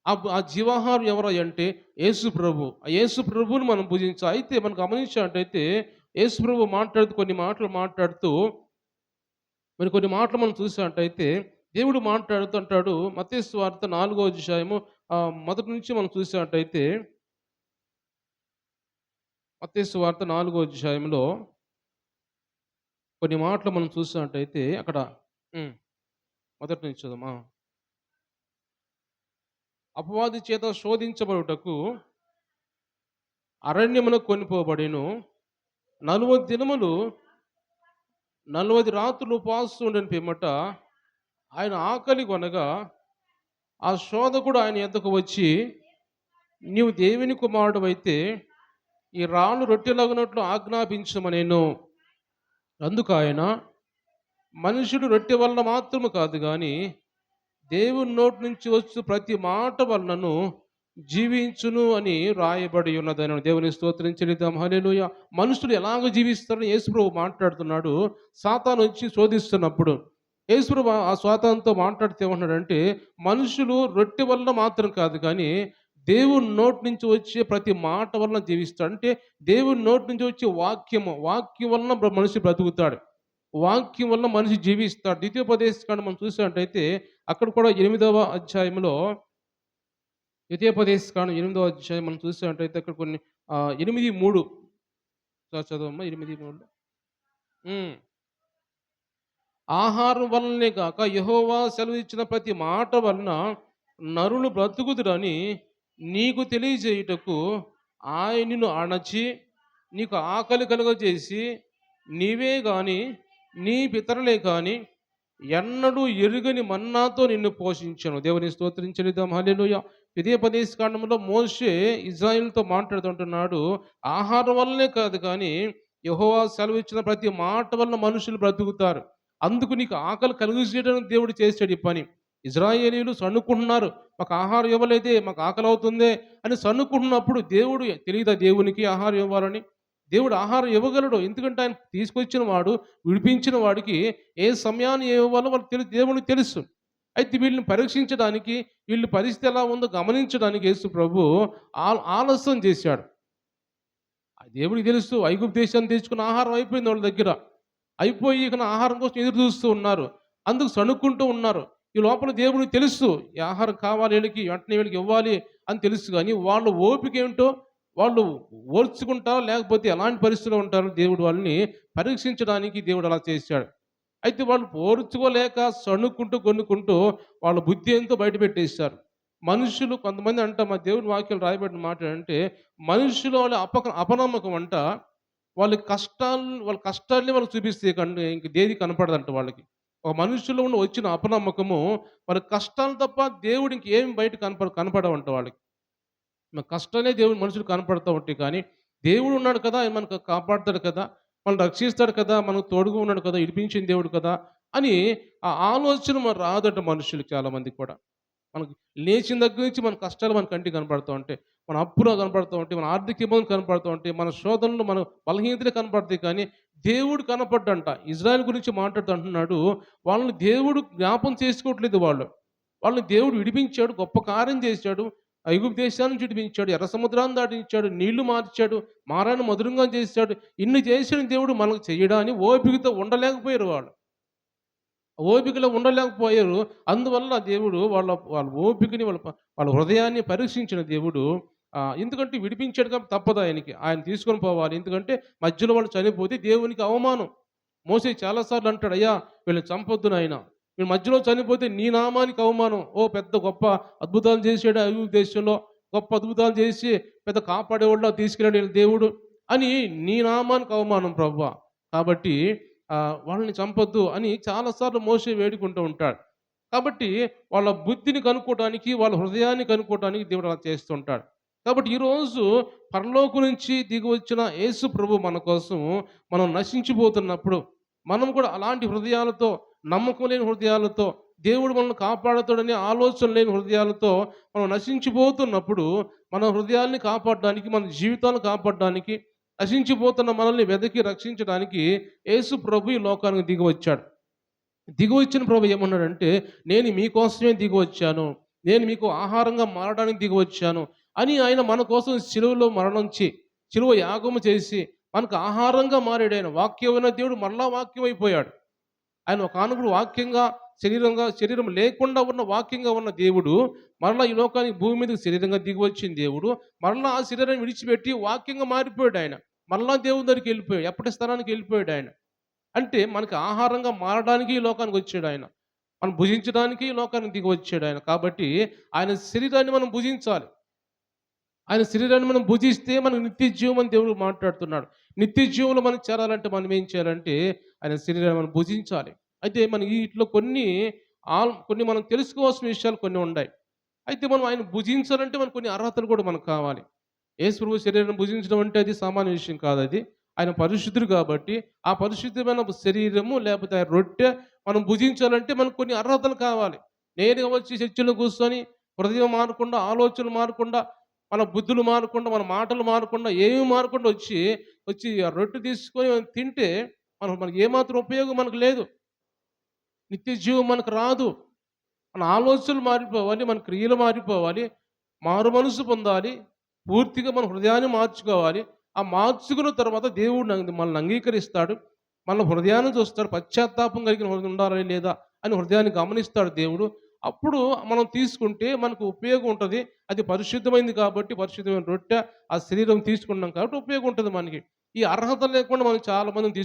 A: ఆ జీవాహారం ఎవరయ్య అంటే యేసు ప్రభు. ఆ యేసు ప్రభువుని మనం భుజించాలి. అయితే మనం గమనించినట్టయితే యేసు ప్రభు మాట్లాడుతూ కొన్ని మాటలు మాట్లాడుతూ మరి కొన్ని మాటలు మనం చూసినట్టయితే దేవుడు మాట్లాడుతూ అంటాడు మత్తయి సువార్త 4వ అధ్యాయము మొదటి నుంచి మనం చూసినట్టయితే మత్తయి సువార్త 4వ అధ్యాయంలో కొన్ని మాటలు మనం చూసినట్టయితే అక్కడ హ్మ్. మొదటి నుంచి చదువుమా. అపవాది చేత శోధించబడుటకు అరణ్యమున కొనిపోబడెను. 40 దినములు 40 రాత్రులు ఉపవాసం ఉండిన పిమ్మట ఆయన ఆకలి కొనగా ఆ శోధకుడు ఆయన యొద్దకు వచ్చి, నీవు దేవుని కుమారుడవైతే ఈ రాళ్ళు రొట్టెలగునట్లు ఆజ్ఞాపించమనెను. అందుకు ఆయన, మనుషుడు రొట్టె వలన మాత్రము కాదు గాని దేవుని నోటి నుంచి వచ్చు ప్రతి మాట వలనను జీవించును అని రాయబడి ఉన్నదని దేవుని స్తోత్రం చెల్లిద్దాం. హల్లెలూయా. మనుషులు ఎలాగ జీవిస్తారని యేసుప్రభు మాట్లాడుతున్నాడు. సాతాను వచ్చి శోధిస్తున్నప్పుడు యేసుప్రభు ఆ సాతానుతో మాట్లాడితే ఏమన్నాడంటే, మనుషులు రొట్టె వలన మాత్రం కాదు కానీ దేవుని నోటి నుంచి వచ్చే ప్రతి మాట వలన జీవిస్తాడు. అంటే దేవుని నోటి నుంచి వచ్చే వాక్యం వలన మనిషి బ్రతుకుతాడు. వాక్యం వల్ల మనిషి జీవిస్తాడు. ద్వితీయోపదేశకాండం మనం చూసినట్టయితే అక్కడ కూడా 8వ అధ్యాయంలో ద్వితీయోపదేశకాండం 8వ అధ్యాయం మనం చూసినట్టయితే అక్కడ కొన్ని 8:3 చదవమ్మా. 8:3 ఆహారం వలనే కాక యెహోవా సెలవిచ్చిన ప్రతి మాట వలన నరులు బ్రతుకుదురని నీకు తెలియజేయుటకు ఆయన నిన్ను అణచి నీకు ఆకలి కలుగజేసి నీవే గాని నీ పితరులే కాని ఎన్నడూ ఎరుగని మన్నాతో నిన్ను పోషించను. దేవుని స్తోత్రం చెల్లిద్దాం. హల్లెలూయా. ద్వితీయోపదేశ కాండంలో మోషే ఇజ్రాయిల్‌తో మాట్లాడుతుంటున్నాడు. ఆహారం వల్లనే కాదు కానీ యెహోవా సెలవిచ్చిన ప్రతి మాట వలన మనుషులు బ్రతుకుతారు. అందుకు నీకు ఆకలి కలుగజేయడానికి దేవుడు చేశాడు ఈ పని. ఇజ్రాయేలీయులు సణుక్కుంటున్నారు. మాకు ఆహారం ఇవ్వలేదే, మాకు ఆకలి అవుతుందే అని సణుక్కుంటున్నప్పుడు దేవుడు తెలియదా దేవునికి ఆహారం ఇవ్వాలని? దేవుడు ఆహారం ఇవ్వగలడు. ఎందుకంటే ఆయన తీసుకొచ్చిన వాడు, విడిపించిన వాడికి ఏ సమయాన్ని ఇవ్వాలో వాళ్ళకి దేవునికి తెలుసు. అయితే వీళ్ళని పరీక్షించడానికి, వీళ్ళ పరిస్థితి ఎలా ఉందో గమనించడానికి యేసు ప్రభు ఆలస్యం చేశాడు. ఆ దేవుడికి తెలుసు ఐగుప్తు దేశాన్ని తెచ్చుకున్న ఆహారం అయిపోయింది వాళ్ళ దగ్గర. అయిపోయి ఇక ఆహారం కోసం ఎదురు చూస్తూ ఉన్నారు. అందుకు సణుక్కుంటూ ఉన్నారు. ఈ లోపల దేవుడికి తెలుసు ఈ ఆహారం కావాలి వీళ్ళకి, వెంటనే వీళ్ళకి ఇవ్వాలి అని తెలుసు. కానీ వాళ్ళ ఓపిక ఏమిటో వాళ్ళు ఓర్చుకుంటారో లేకపోతే ఎలాంటి పరిస్థితిలో ఉంటారో దేవుడు వాళ్ళని పరీక్షించడానికి దేవుడు అలా చేశాడు. అయితే వాళ్ళు ఓర్చుకోలేక సణుక్కుంటూ కొనుక్కుంటూ వాళ్ళ బుద్ధి ఎంతో బయట పెట్టేశారు. మనుషులు కొంతమంది అంట మా దేవుడి వాక్యాలు రాయబడిన మాట అంటే మనుషులు వాళ్ళ అపనమ్మకం అంట వాళ్ళ కష్టాల్ని వాళ్ళు చూపిస్తే ఇంక దేది కనపడదంట వాళ్ళకి. ఒక మనుషుల్లో ఉన్న వచ్చిన అపనమ్మకము వాళ్ళ కష్టాలు తప్ప దేవుడు ఇంకేం బయట కనపడవంట వాళ్ళకి. మన కష్టాలే దేవుడు మనుషులు కనపడతా ఉంటాయి కానీ దేవుడు ఉన్నాడు కదా, ఆయన మనకు కాపాడుతాడు కదా, మనల్ని రక్షిస్తాడు కదా, మనకు తోడుగా ఉన్నాడు కదా, ఇడిపించిన దేవుడు కదా అని ఆ ఆలోచన మరి రాదట మనుషులకి చాలామందికి కూడా. మనకు లేచిన దగ్గర నుంచి మన కష్టాలు మన కంటికి కనపడుతూ ఉంటాయి, మన అప్పులు కనపడుతూ ఉంటాయి, మన ఆర్థిక ఇబ్బందులు కనపడుతూ ఉంటాయి, మన శోధనలు మన బలహీనతలే కనపడతాయి. కానీ దేవుడు కనపడ్డంట. ఇజ్రాయెల్ గురించి మాట్లాడుతూ అంటున్నాడు, వాళ్ళని దేవుడు జ్ఞాపం చేసుకోవట్లేదు. వాళ్ళని దేవుడు విడిపించాడు, గొప్ప కార్యం చేశాడు. ఐగుప్తు దేశాన్ని నుంచి విడిపించాడు, ఎర్ర సముద్రాన్ని దాటించాడు, నీళ్లు మార్చాడు, మారాన్ని మధురంగా చేశాడు. ఇన్ని చేసిన దేవుడు మనకు చేయడాన్ని ఓపికతో ఉండలేకపోయారు. ఓపికలో ఉండలేకపోయారు. అందువల్ల దేవుడు వాళ్ళ వాళ్ళ ఓపికని వాళ్ళ హృదయాన్ని పరీక్షించిన దేవుడు. ఎందుకంటే విడిపించాడు కాబట్టి తప్పదు ఆయనకి. ఆయన తీసుకొని పోవాలి. ఎందుకంటే మధ్యలో వాళ్ళు చనిపోతే దేవునికి అవమానం. మోసే చాలాసార్లు అంటాడు, అయ్యా వీళ్ళని చంపొద్దు నాయన, వీళ్ళు మధ్యలో చనిపోతే నీ నామానికి అవమానం. పెద్ద గొప్ప అద్భుతాలు చేశాడు ఐగుప్తు దేశంలో, గొప్ప అద్భుతాలు చేసి పెద్ద కాపాడేవాళ్ళ తీసుకెళ్ళాడు దేవుడు అని నీ నామానికి అవమానం ప్రభువా. కాబట్టి వాళ్ళని చంపొద్దు అని చాలాసార్లు మోసే వేడుకుంటూ ఉంటాడు. కాబట్టి వాళ్ళ బుద్ధిని కనుక్కోవడానికి, వాళ్ళ హృదయాన్ని కనుక్కోవడానికి దేవుడు అలా చేస్తుంటాడు. కాబట్టి ఈరోజు పరలోకం నుంచి దిగి వచ్చిన యేసు ప్రభు మన కోసం మనం నశించిపోతున్నప్పుడు మనం కూడా అలాంటి హృదయాలతో, నమ్మకం లేని హృదయాలతో, దేవుడు మనల్ని కాపాడుతాడనే ఆలోచన లేని హృదయాలతో మనం నశించిపోతున్నప్పుడు, మన హృదయాల్ని కాపాడడానికి, మన జీవితాలను కాపాడడానికి, నశించిపోతున్న మనల్ని వెతికి రక్షించడానికి యేసు ప్రభు ఈ లోకానికి దిగివచ్చాడు. దిగివచ్చిన ప్రభు ఏమన్నాడంటే, నేను మీకోసమే దిగివచ్చాను, నేను మీకు ఆహారంగా మారడానికి దిగివచ్చాను అని ఆయన మన కోసం శిలువలో మరణించి, శిలువ యాగము చేసి మనకు ఆహారంగా మారాడు. ఆయన వాక్యమైన దేవుడు మరలా వాక్యం అయిపోయాడు. ఆయన ఒకానొకడు వాక్యంగా, శరీరం లేకుండా ఉన్న వాక్యంగా ఉన్న దేవుడు మరలా ఈ లోకానికి భూమి మీదకి శరీరంగా దిగివచ్చిన దేవుడు మరలా ఆ శరీరాన్ని విడిచిపెట్టి వాక్యంగా మారిపోయాడు ఆయన. మరలా దేవుని దగ్గరికి వెళ్ళిపోయాడు. ఎప్పటి స్థానానికి వెళ్ళిపోయాడు ఆయన. అంటే మనకి ఆహారంగా మారడానికి ఈ లోకానికి వచ్చాడు ఆయన. మనం భుజించడానికి ఈ లోకానికి దిగి వచ్చాడు ఆయన. కాబట్టి ఆయన శరీరాన్ని మనం భుజించాలి. ఆయన శరీరాన్ని మనం భుజిస్తే మనకు నిత్య జీవం అని దేవుడు మాట్లాడుతున్నాడు. నిత్య జీవంలో మనం చేరాలంటే మనం ఏం చేయాలంటే ఆయన శరీరాన్ని మనం భుజించాలి. అయితే మన వీటిలో కొన్ని మనం తెలుసుకోవాల్సిన విషయాలు కొన్ని ఉన్నాయి. అయితే మనం ఆయన భుజించాలంటే మనకు కొన్ని అర్హతలు కూడా మనకు కావాలి. యేసు ప్రభు శరీరాన్ని భుజించడం అంటే అది సామాన్య విషయం కాదు అది. ఆయన పరిశుద్ధుడు కాబట్టి, ఆ పరిశుద్ధమైన శరీరము లేకపోతే ఆ రొట్టె మనం భుజించాలంటే మనకు కొన్ని అర్హతలు కావాలి. నేరుగా వచ్చి చర్చిలో కూర్చొని హృదయం మారకుండా, ఆలోచనలు మారకుండా, మన బుద్ధులు మారకుండా, మన మాటలు మారకుండా, ఏమి మారకుండా వచ్చి ఆ రొట్టె తీసుకొని మనం తింటే మనకి ఏమాత్రం ఉపయోగం మనకు లేదు. నిత్య జీవం మనకు రాదు. మన ఆలోచనలు మారిపోవాలి, మన క్రియలు మారిపోవాలి, మారు మనసు పొందాలి, పూర్తిగా మన హృదయాన్ని మార్చుకోవాలి. ఆ మార్చుకున్న తర్వాత దేవుడు మనల్ని అంగీకరిస్తాడు. మన హృదయాన్ని చూస్తాడు. పశ్చాత్తాపం కలిగిన హృదయం ఉండాలా లేదా అని హృదయాన్ని గమనిస్తాడు దేవుడు. అప్పుడు మనం తీసుకుంటే మనకు ఉపయోగం ఉంటుంది. అది పరిశుద్ధమైంది కాబట్టి, పరిశుద్ధమైన రొట్టె ఆ శరీరం తీసుకున్నాం కాబట్టి ఉపయోగం ఉంటుంది మనకి. ఈ అర్హత లేకుండా మనం చాలా మందిని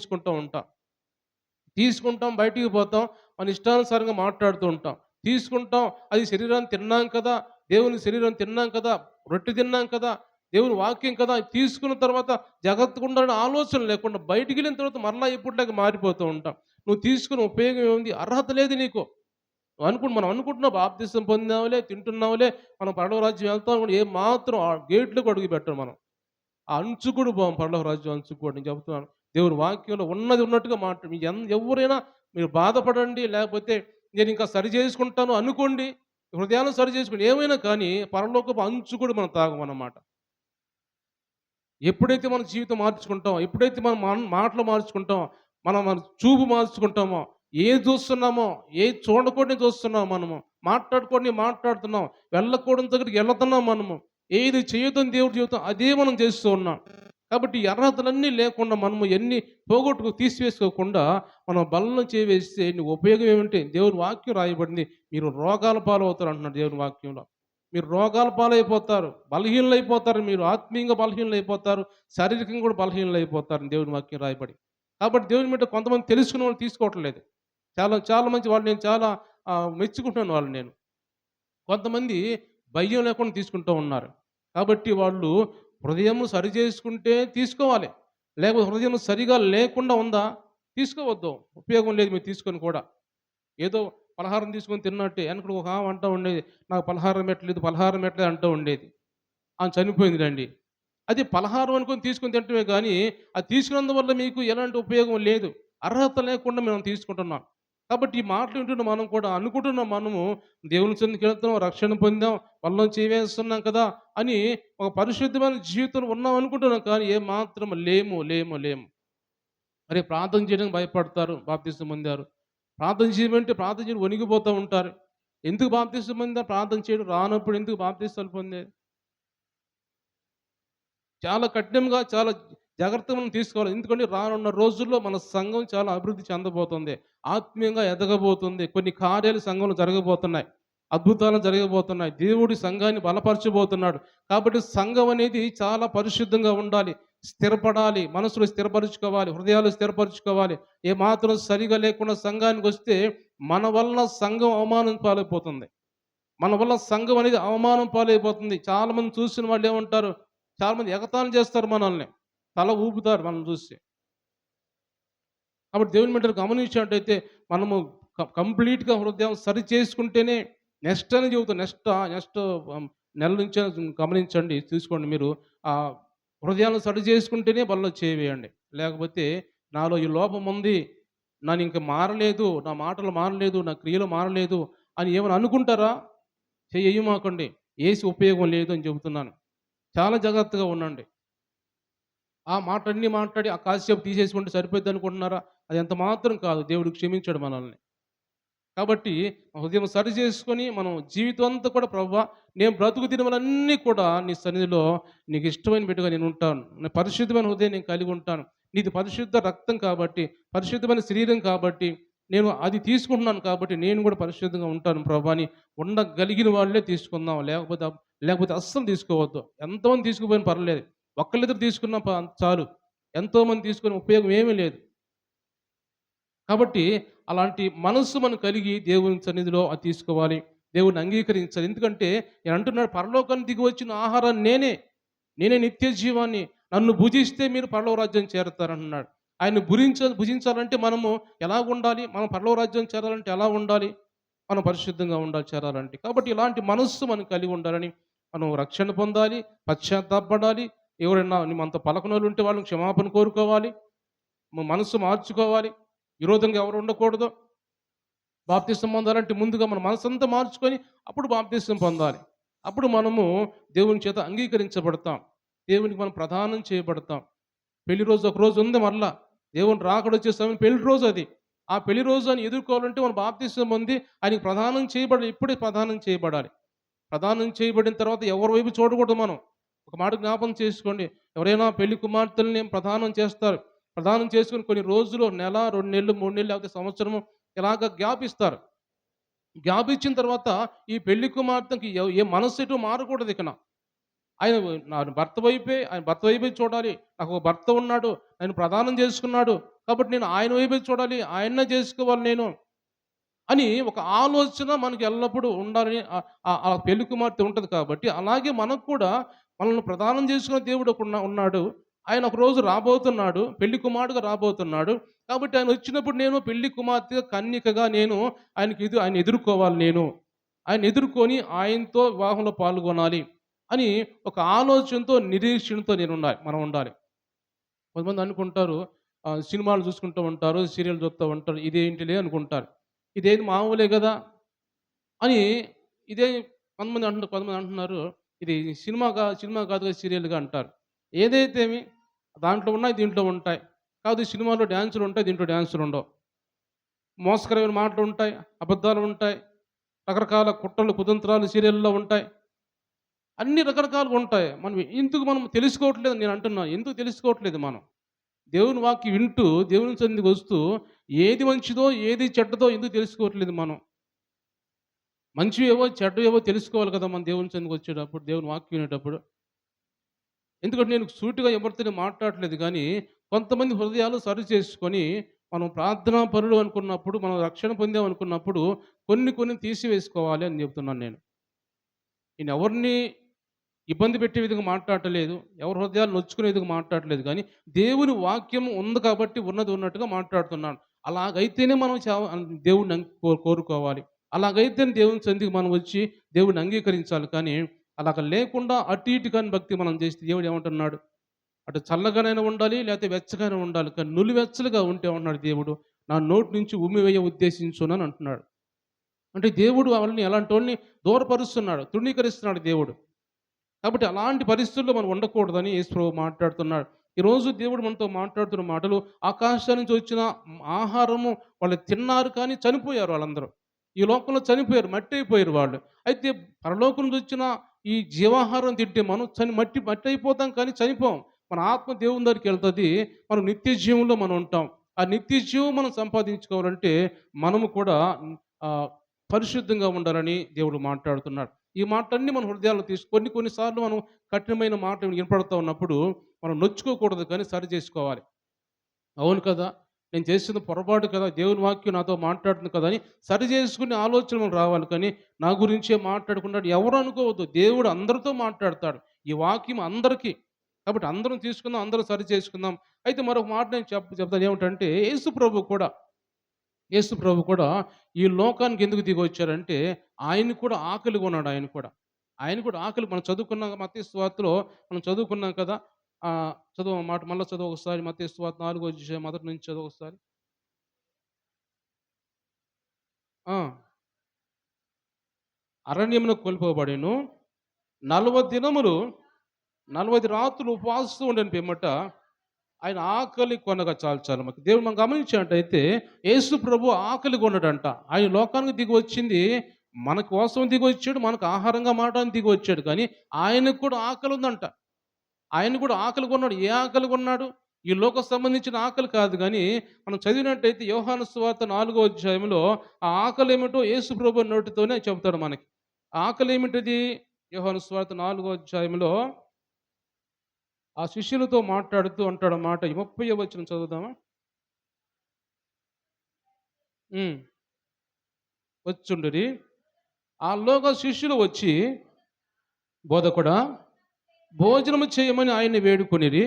A: తీసుకుంటాం, బయటికి పోతాం, మన ఇష్టానుసారంగా మాట్లాడుతూ ఉంటాం. తీసుకుంటాం, అది శరీరాన్ని తిన్నాం కదా, దేవుని శరీరం తిన్నాం కదా, రొట్టె తిన్నాం కదా, దేవుని వాక్యం కదా, తీసుకున్న తర్వాత జాగ్రత్తగా ఉండాలనే ఆలోచన లేకుండా బయటికి వెళ్ళిన తర్వాత మరలా ఎప్పటిలాగా మారిపోతూ ఉంటాం. నువ్వు తీసుకున్న ఉపయోగం ఏముంది? అర్హత లేదు నీకు. మనం అనుకుంటున్నాం బాప్తిసం పొందావులే, తింటున్నావులే, మనం పరలోక రాజ్యం వెళ్తాం. ఏ మాత్రం ఆ గేట్లకు అడుగు పెట్టం మనం. ఆ అంచుకుడు పోం, పరలోక రాజ్యం అంచుకోడు. నేను చెబుతున్నాను. దేవుని వాక్యంలో ఉన్నది ఉన్నట్టుగా ఎవరైనా మీరు బాధపడండి, లేకపోతే నేను ఇంకా సరి చేసుకుంటాను అనుకోండి, హృదయాన్ని సరి చేసుకోండి, ఏమైనా కానీ పరలోకపు అంచుకుడు మనం తాగమన్నమాట. ఎప్పుడైతే మన జీవితం మార్చుకుంటామో, ఎప్పుడైతే మనం మాటలు మార్చుకుంటామో, మన చూపు మార్చుకుంటామో, ఏది చూస్తున్నామో, ఏది చూడకూడని చూస్తున్నామో, మనము మాట్లాడకూడని మాట్లాడుతున్నాం, వెళ్ళకూడని దగ్గరికి వెళ్తున్నాం, మనము ఏది చేయొద్దని దేవుడు చెబుతాం అదే మనం చేస్తూ ఉన్నాం. కాబట్టి ఈ అర్హతలన్నీ లేకుండా మనము ఎన్ని తీసివేసుకోకుండా మనం బలను చేవేస్తే నీకు ఉపయోగం ఏమిటి? దేవుని వాక్యం రాయబడింది, మీరు రోగాల పాలవుతారు అంటున్నాడు దేవుని వాక్యంలో. మీరు రోగాల పాలైపోతారు, బలహీనలైపోతారు, మీరు ఆత్మీయంగా బలహీనలైపోతారు, శారీరకంగా కూడా బలహీనలైపోతారు దేవుని వాక్యం రాయబడి. కాబట్టి దేవుని మీద కొంతమంది తెలుసుకున్న వాళ్ళు తీసుకోవటం లేదు. చాలా చాలా మంచి వాళ్ళు, నేను చాలా మెచ్చుకుంటున్నాను వాళ్ళు నేను. కొంతమంది భయం లేకుండా తీసుకుంటూ ఉన్నారు. కాబట్టి వాళ్ళు హృదయం సరి చేసుకుంటే తీసుకోవాలి. లేకపోతే హృదయం సరిగా లేకుండా ఉందా, తీసుకోవద్దు. ఉపయోగం లేదు మీరు తీసుకొని కూడా. ఏదో పలహారం తీసుకొని తిన్నట్టే. వెనకడ ఒక ఆమె అంటూ ఉండేది, నాకు పలహారం పెట్టలేదు అంటూ ఉండేది. ఆమె చనిపోయిందిలెండి. అది పలహారం అనుకొని తీసుకొని తినటమే కానీ, అది తీసుకున్నందువల్ల మీకు ఎలాంటి ఉపయోగం లేదు. అర్హత లేకుండా మనం తీసుకుంటున్నాం. కాబట్టి ఈ మాటలు వింటున్న మనం కూడా అనుకుంటున్నాం, మనము దేవుని సన్నిధికి వెళ్తున్నాం, రక్షణ పొందాం, వల్ల చేవేస్తున్నాం కదా అని ఒక పరిశుద్ధమైన జీవితం ఉన్నాం అనుకుంటున్నాం. కానీ ఏమాత్రం లేము. మరి ప్రార్థన చేయడానికి భయపడతారు, బాప్తిసం పొందారు. ప్రార్థన చేయమంటే ప్రార్థన చేయడం వణికిపోతూ ఉంటారు. ఎందుకు బాప్తిసం పొందారు? ప్రార్థన చేయడం రానప్పుడు ఎందుకు బాప్తిసాలు పొందేది? చాలా కఠినంగా, చాలా జాగ్రత్తగా మనం తీసుకోవాలి. ఎందుకంటే రానున్న రోజుల్లో మన సంఘం చాలా అభివృద్ధి చెందబోతుంది. ఆత్మీయంగా ఎదగబోతుంది. కొన్ని కార్యాలు సంఘంలో జరగబోతున్నాయి. అద్భుతాలు జరగబోతున్నాయి. దేవుడి సంఘాన్ని బలపరచబోతున్నాడు. కాబట్టి సంఘం అనేది చాలా పరిశుద్ధంగా ఉండాలి. స్థిరపడాలి. మనసులో స్థిరపరుచుకోవాలి. హృదయాలు స్థిరపరుచుకోవాలి. ఏమాత్రం సరిగా లేకుండా సంఘానికి వస్తే మన వల్ల సంఘం అవమానం పాలైపోతుంది. మన వల్ల సంఘం అనేది అవమానం పాలైపోతుంది. చాలామంది చూసిన వాళ్ళు ఏమంటారు? చాలామంది ఎగతాళి చేస్తారు మనల్ని. తల ఊపుతారు మనం చూసి. కాబట్టి దేవుని బిడ్డలు గమనించినట్టయితే మనము కంప్లీట్‌గా హృదయం సరి చేసుకుంటేనే నెక్స్ట్ అని చెబుతాను. నెక్స్ట్ నెల నుంచే గమనించండి, తీసుకోండి మీరు. హృదయాలను సరి చేసుకుంటేనే బలలో చేయి వేయండి. లేకపోతే నాలో ఈ లోపం ఉంది, నేను ఇంక మారలేదు, నా మాటలు మారలేదు, నా క్రియలు మారలేదు అని ఏమైనా అనుకుంటారా? చెయ్యమాకండి. ఏసి ఉపయోగం లేదు అని చెబుతున్నాను. చాలా జాగ్రత్తగా ఉండండి. ఆ మాటలన్నీ మాట్లాడి ఆ కాసేపు తీసేసుకుంటే సరిపోద్దనుకుంటున్నారా? అది ఎంత మాత్రం కాదు. దేవుడు క్షమించడు మనల్ని. కాబట్టి హృదయం సరి చేసుకొని మనం జీవితం అంతా కూడా ప్రభువా, నేను బ్రతుకు దినములన్నీ కూడా నీ సన్నిధిలో నీకు ఇష్టమైన బిడ్డగా నేను ఉంటాను. నేను పరిశుద్ధమైన హృదయం నేను కలిగి ఉంటాను. నీది పరిశుద్ధ రక్తం కాబట్టి, పరిశుద్ధమైన శరీరం కాబట్టి, నేను అది తీసుకుంటున్నాను కాబట్టి నేను కూడా పరిశుద్ధంగా ఉంటాను ప్రభా అని ఉండగలిగిన వాళ్ళే తీసుకుందాం. లేకపోతే అస్సలు తీసుకోవద్దు. ఎంతమంది తీసుకుపోయినా పర్లేదు. ఒక్కళ్ళిద్దరు తీసుకున్నా చాలు. ఎంతోమంది తీసుకొని ఉపయోగం ఏమీ లేదు. కాబట్టి అలాంటి మనస్సు మనం కలిగి దేవుని సన్నిధిలో అది తీసుకోవాలి. దేవుడిని అంగీకరించాలి. ఎందుకంటే ఆయన అంటున్నాడు, పరలోకానికి దిగి వచ్చిన ఆహారాన్ని నేనే. నేనే నిత్య జీవాన్ని. నన్ను భుజిస్తే మీరు పరలోక రాజ్యం చేరతారంటున్నాడు. ఆయన్ని భుజించాలంటే మనము ఎలాగుండాలి? మనం పరలోక రాజ్యం చేరాలంటే ఎలా ఉండాలి? మనం పరిశుద్ధంగా ఉండాలి చేరాలంటే. కాబట్టి ఇలాంటి మనస్సు మనం కలిగి ఉండాలని, మనం రక్షణ పొందాలి, పశ్చాత్తాపపడాలి. ఎవరైనా మనతో పలకనోళ్ళు ఉంటే వాళ్ళని క్షమాపణ కోరుకోవాలి. మనస్సు మార్చుకోవాలి. విరోధంగా ఎవరు ఉండకూడదు. బాప్తిసం పొందాలంటే ముందుగా మన మనసంతా మార్చుకొని అప్పుడు బాప్తిసం పొందాలి. అప్పుడు మనము దేవుని చేత అంగీకరించబడతాం. దేవునికి మనం ప్రదానం చేయబడతాం. పెళ్లి రోజు ఒక రోజు ఉంది మరలా. దేవుని రాకడొచ్చే సమయం పెళ్లి రోజు అది. ఆ పెళ్లి రోజు అని ఎదుర్కోవాలంటే మనం బాప్తిసం పొంది ఆయనకి ప్రదానం చేయబడాలి. ఇప్పుడే ప్రదానం చేయబడాలి. ప్రదానం చేయబడిన తర్వాత ఎవరి వైపు చూడకూడదు మనం. ఒక మాట జ్ఞాపకం చేసుకోండి. ఎవరైనా పెళ్లి కుమార్తెల్ని ప్రదానం చేస్తారు. ప్రదానం చేసుకొని కొన్ని రోజులు, నెల, 2 నెలలు, 3 నెలలు లేకపోతే సంవత్సరము ఇలాగ గ్యాప్ ఇస్తారు. గ్యాప్ ఇచ్చిన తర్వాత ఈ పెళ్లి కుమార్తెకి ఏ మనస్సు ఎటు మారకూడదు ఇకన. ఆయన ఆయన భర్త వైపే చూడాలి. నాకు ఒక భర్త ఉన్నాడు. ఆయన ప్రదానం చేసుకున్నాడు. కాబట్టి నేను ఆయన వైపే చూడాలి. ఆయన్నే చేసుకోవాలి నేను. అని ఒక ఆలోచన మనకు ఎల్లప్పుడూ ఉండాలని ఆ పెళ్లి కుమార్తె ఉంటది కాబట్టి, అలాగే మనకు కూడా మనల్ని ప్రదానం చేసుకున్న దేవుడు ఉన్నాడు. ఆయన ఒకరోజు రాబోతున్నాడు. పెళ్లి కుమారుడుగా రాబోతున్నాడు. కాబట్టి ఆయన వచ్చినప్పుడు నేను పెళ్లి కుమార్తెగా, కన్యకగా నేను ఆయన ఎదుర్కోవాలి నేను. ఆయన ఎదుర్కొని ఆయనతో వివాహంలో పాల్గొనాలి అని ఒక ఆలోచనతో, నిరీక్షణతో మనం ఉండాలి. కొంతమంది అనుకుంటారు, సినిమాలు చూసుకుంటూ ఉంటారు, సీరియల్ చూస్తూ ఉంటారు. ఇదేంటిలే అనుకుంటారు. ఇదేది మామూలే గదా! అని ఇదే కొంతమంది అంటున్నారు, ఇది సినిమా కాదుగా సీరియల్‌గా అంటారు. ఏదైతేమి దాంట్లో ఉన్నాయి, దీంట్లో ఉంటాయి. కాదు సినిమాలో డాన్సులుంటాయి, దీంట్లో డాన్సులుండవు. మోసకరమైన మాటలుంటాయి, అబద్ధాలుంటాయి, రకరకాల కుట్రలు, కుతంత్రాలు సీరియల్‌లో ఉంటాయి. అన్ని రకరకాలుగా ఉంటాయి. మనం తెలుసుకోవట్లేదు నేను అంటున్నా. ఎందుకు తెలుసుకోవట్లేదు మనం? దేవుని వాక్యం వింటూ, దేవుని సన్నిధికి వస్తూ, ఏది మంచిదో, ఏది చెడ్డదో ఎందుకు తెలుసుకోవట్లేదు మనం? మంచివేవో, చెడ్డవేవో తెలుసుకోవాలి కదా! మనం దేవుని సన్నిధికి వచ్చేటప్పుడు, దేవుని వాక్యం వినేటప్పుడు. ఎందుకంటే నేను సూటిగా ఎవరితోని మాట్లాడట్లేదు గానీ, కొంతమంది హృదయాలు సరిచేసుకొని, మనం ప్రార్థనా పరులు అనుకున్నప్పుడు, మనం రక్షణ పొందామనుకున్నప్పుడు, కొన్ని తీసివేసుకోవాలి అని చెప్తున్నాను నేను. నేనెవరిని ఇబ్బంది పెట్టే విధంగా మాట్లాడట్లేదు. ఎవరి హృదయాలు నొచ్చుకునే విధంగా మాట్లాడట్లేదు గానీ, దేవుని వాక్యం ఉంది కాబట్టి ఉన్నది ఉన్నట్టుగా మాట్లాడుతున్నాను. అలాగైతేనే మనం దేవుడిని కోరుకోవాలి. అలాగైతేనే దేవుని సన్నిధికి మనం వచ్చి దేవుడిని అంగీకరించాలి కానీ, అలాగ లేకుండా అటు ఇటు కాని భక్తి మనం చేస్తే దేవుడు ఏమంటున్నాడు? అటు చల్లగానైనా ఉండాలి, లేకపోతే వెచ్చగానే ఉండాలి. కానీ నులివెచ్చలుగా ఉంటే ఏమన్నాడు దేవుడు? నా నోటి నుంచి ఉమ్మివేయ ఉద్దేశించునని అంటున్నాడు. అంటే దేవుడు వాళ్ళని ఎలాంటోళ్ళని దూరపరుస్తున్నాడు, తృణీకరిస్తున్నాడు దేవుడు. కాబట్టి అలాంటి పరిస్థితుల్లో మనం ఉండకూడదని యేసు ప్రభువు మాట్లాడుతున్నాడు. ఈరోజు దేవుడు మనతో మాట్లాడుతున్న మాటలు, ఆకాశం నుంచి వచ్చిన ఆహారము వాళ్ళు తిన్నారు కానీ చనిపోయారు వాళ్ళందరూ. ఈ లోకంలో చనిపోయారు, మట్టి అయిపోయారు వాళ్ళు. అయితే పరలోకం నుంచి వచ్చిన ఈ జీవాహారం తింటే మనం మట్టి అయిపోతాం కానీ చనిపోం. మన ఆత్మ దేవుని దగ్గరికి వెళ్తది. మనం నిత్య జీవంలో మనం ఉంటాం. ఆ నిత్య జీవం మనం సంపాదించుకోవాలంటే మనము కూడా ఆహ్, పరిశుద్ధంగా ఉండాలని దేవుడు మాట్లాడుతున్నాడు. ఈ మాటలన్నీ మన హృదయాల్లో కొన్ని సార్లు మనం కఠినమైన మాటలు వినపడుతూ ఉన్నప్పుడు మనం నొచ్చుకోకూడదు కానీ సరి చేసుకోవాలి. అవును కదా! నేను చేస్తున్న పొరపాటు కదా! దేవుని వాక్యం నాతో మాట్లాడుతుంది కదా! అని సరి చేసుకునే ఆలోచన మనకు రావాలి కానీ, నా గురించే మాట్లాడకుండా ఎవరు అనుకోవద్దు. దేవుడు అందరితో మాట్లాడతాడు. ఈ వాక్యం అందరికీ. కాబట్టి అందరం తీసుకుందాం, అందరం సరి చేసుకుందాం. అయితే మరొక మాట నేను చెప్తాను ఏమిటంటే, యేసు ప్రభు కూడా ఈ లోకానికి ఎందుకు దిగొచ్చారంటే, ఆయన కూడా ఆకలిగా ఉన్నాడు ఆయన కూడా. ఆయన కూడా ఆకలి మనం చదువుకున్నాం మత్తయి సువార్తలో మనం చదువుకున్నాం కదా! చదువు మాట మళ్ళా చదువు ఒకసారి మత్తయి సువార్త 4వ అధ్యాయం మొదటి నుంచి చదువు ఒకసారి. ఆ! అరణ్యమున కోల్పోబడెను. 40 దినములు 40 రాత్రులు ఉపవాసం ఉండిన పిమ్మట ఆయన ఆకలి కొనగా చాలు చాలు మనకి దేవుడు మనం గమనించినట్టయితే యేసు ప్రభు ఆకలి కొన్నాడంట. ఆయన లోకానికి దిగి వచ్చింది మన కోసం దిగి వచ్చాడు. మనకు ఆహారంగా మారడానికి దిగి వచ్చాడు. కానీ ఆయనకు కూడా ఆకలి ఉందంట. ఆయన కూడా ఆకలి కొన్నాడు. ఏ ఆకలి కొన్నాడు? ఈ లోక సంబంధించిన ఆకలి కాదు గానీ, మనం చదివినట్టయితే యోహాను సువార్త 4వ అధ్యాయంలో ఆ ఆకలి ఏమిటో యేసు ప్రభు నోటితోనే చెబుతాడు మనకి. ఆ ఆకలి ఏమిటిది? యోహాను సువార్త 4వ అధ్యాయంలో ఆ శిష్యులతో మాట్లాడుతూ అంటాడన్నమాట. ఈ 30వ వచనం చదువుదామా? హ్మ్. వచ్చుండిరి. ఆల్లోగా శిష్యులు వచ్చి, బోధకుడా భోజనము చేయమని ఆయన్ని వేడుకొనిరి.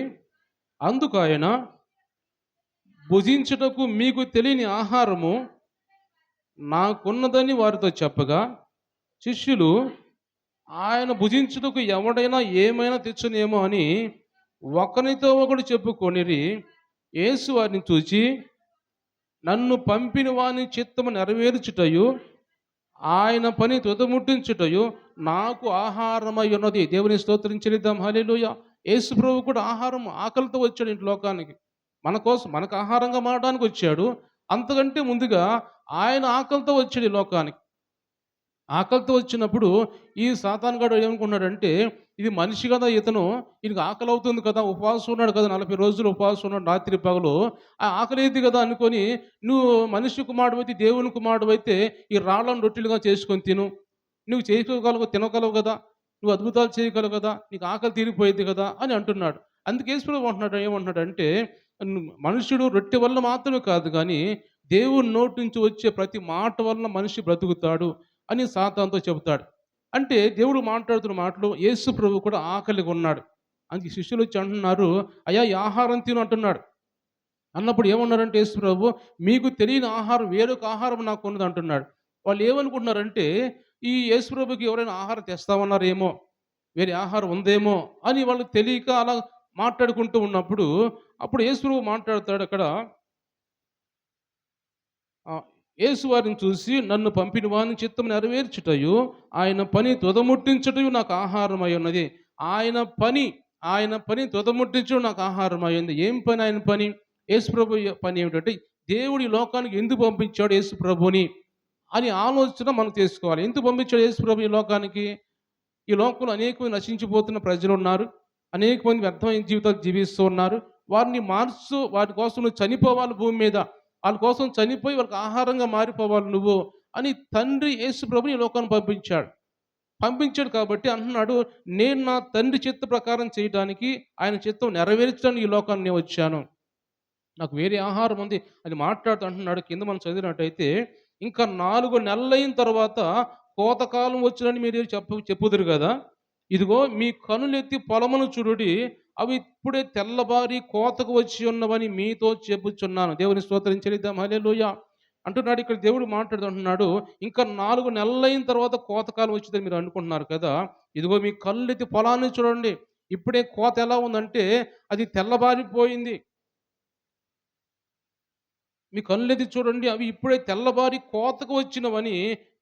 A: అందుకు ఆయన, భుజించుటకు మీకు తెలియని ఆహారము నాకున్నదని వారితో చెప్పగా, శిష్యులు ఆయన భుజించుటకు ఎవడైనా ఏమైనా తెచ్చునేమో అని ఒకనితో ఒకడు చెప్పుకొనిరి. యేసు వారిని చూచి, నన్ను పంపిన వాని చిత్తము నెరవేర్చుటయు ఆయన పని తుదముట్టించుటయు నాకు ఆహారమై ఉన్నది. దేవుని స్తోత్రం చెల్లిద్దాం. హల్లెలూయా. యేసు ప్రభు కూడా ఆహారం ఆకలితో వచ్చాడు ఇంటి లోకానికి. మన కోసం మనకు ఆహారంగా మారడానికి వచ్చాడు. అంతకంటే ముందుగా ఆయన ఆకలితో వచ్చాడు ఈ లోకానికి. ఆకలితో వచ్చినప్పుడు ఈ సాతానుగాడు ఏమనుకున్నాడంటే, ఇది మనిషి కదా ఇతను, ఈయనకి ఆకలి అవుతుంది కదా, ఉపవాసం ఉన్నాడు కదా, 40 రోజులు ఉపవాసం ఉన్నాడు రాత్రి పగలు, ఆ ఆకలేది కదా అనుకొని, నువ్వు మనిషి కుమారుడైతే దేవుని కుమారుడైతే ఈ రాళ్ళను రొట్టెలుగా చేసుకొని తిను, నువ్వు చేసుకోగలవు, తినగలవు కదా, నువ్వు అద్భుతాలు చేయగలవు కదా, నీకు ఆకలి తీరిపోయేది కదా అని అంటున్నాడు. అందుకే యేసుప్రభు అంటున్నాడు, ఏమంటున్నాడంటే, మనుషుడు రొట్టె వల్ల మాత్రమే కాదు కానీ దేవుని నోటి నుంచి వచ్చే ప్రతి మాట వలన మనిషి బ్రతుకుతాడు అని సాతానుతో చెబుతాడు. అంటే దేవుడు మాట్లాడుతున్న మాటలు యేసు ప్రభు కూడా ఆకలిగా ఉన్నాడు. అందుకే శిష్యులు వచ్చి అంటున్నారు, అయ్యా ఈ ఆహారం తిను అంటున్నాడు. అన్నప్పుడు ఏమన్నారంటే యేసు ప్రభు, మీకు తెలియని ఆహారం వేరొక ఆహారం నాకు ఉన్నది అంటున్నాడు. వాళ్ళు ఏమనుకుంటున్నారంటే ఈ యేసు ప్రభుకి ఎవరైనా ఆహారం తెస్తామన్నారేమో, వేరే ఆహారం ఉందేమో అని వాళ్ళకి తెలియక అలా మాట్లాడుకుంటూ ఉన్నప్పుడు అప్పుడు యేసు ప్రభు మాట్లాడతాడు అక్కడ. యేసు వారిని చూసి, నన్ను పంపిన వాని చిత్తము నెరవేర్చుటయు ఆయన పని తుదముట్టించుటయు నాకు ఆహారమై ఉన్నది. ఆయన పని ఆయన పని తుదముట్టించడం నాకు ఆహారమై ఉంది. ఏం పని ఆయన పని? యేసు ప్రభు పని ఏమిటంటే, దేవుడు ఈ లోకానికి ఎందుకు పంపించాడు యేసు ప్రభుని అని ఆలోచన మనం చేసుకోవాలి. ఎందుకు పంపించాడు యేసు ప్రభు ఈ లోకానికి? ఈ లోకంలో అనేక మంది నశించిపోతున్న ప్రజలున్నారు. అనేక మంది వ్యర్థమైన జీవితాలు జీవిస్తూ ఉన్నారు. వారిని మార్చు, వారి కోసం నువ్వు చనిపోవాలి భూమి మీద. వాళ్ళ కోసం చనిపోయి వాళ్ళకి ఆహారంగా మారిపోవాలి నువ్వు అని తండ్రి యేసు ప్రభుని ఈ లోకాన్ని పంపించాడు. పంపించాడు కాబట్టి అంటున్నాడు, నేను నా తండ్రి చిత్త ప్రకారం చేయడానికి, ఆయన చిత్తం నెరవేర్చడానికి ఈ లోకాన్ని నేను వచ్చాను. నాకు వేరే ఆహారం ఉంది అని మాట్లాడుతూ అంటున్నాడు. కింద మనం చదివినట్టయితే, ఇంకా 4 నెలలైన తర్వాత కోతకాలం వచ్చునని మీరు చెప్పుదురు కదా. ఇదిగో మీ కనులెత్తి పొలమును చూడుడి, అవి ఇప్పుడే తెల్లబారి కోతకు వచ్చి ఉన్నవని మీతో చెప్పుచున్నాను. దేవుని స్తోత్రం చెల్లిద్దాం. హల్లెలూయా. అంటున్నాడు ఇక్కడ దేవుడు మాట్లాడుతూ అంటున్నాడు, ఇంకా 4 నెలలైన తర్వాత కోతకాలం వచ్చిందని మీరు అనుకుంటున్నారు కదా. ఇదిగో మీ కళ్ళెత్తి పొలాన్ని చూడండి, ఇప్పుడే కోత ఎలా ఉందంటే అది తెల్లబారిపోయింది. మీ కళ్ళెత్తి చూడండి, అవి ఇప్పుడే తెల్లబారి కోతకు వచ్చినవని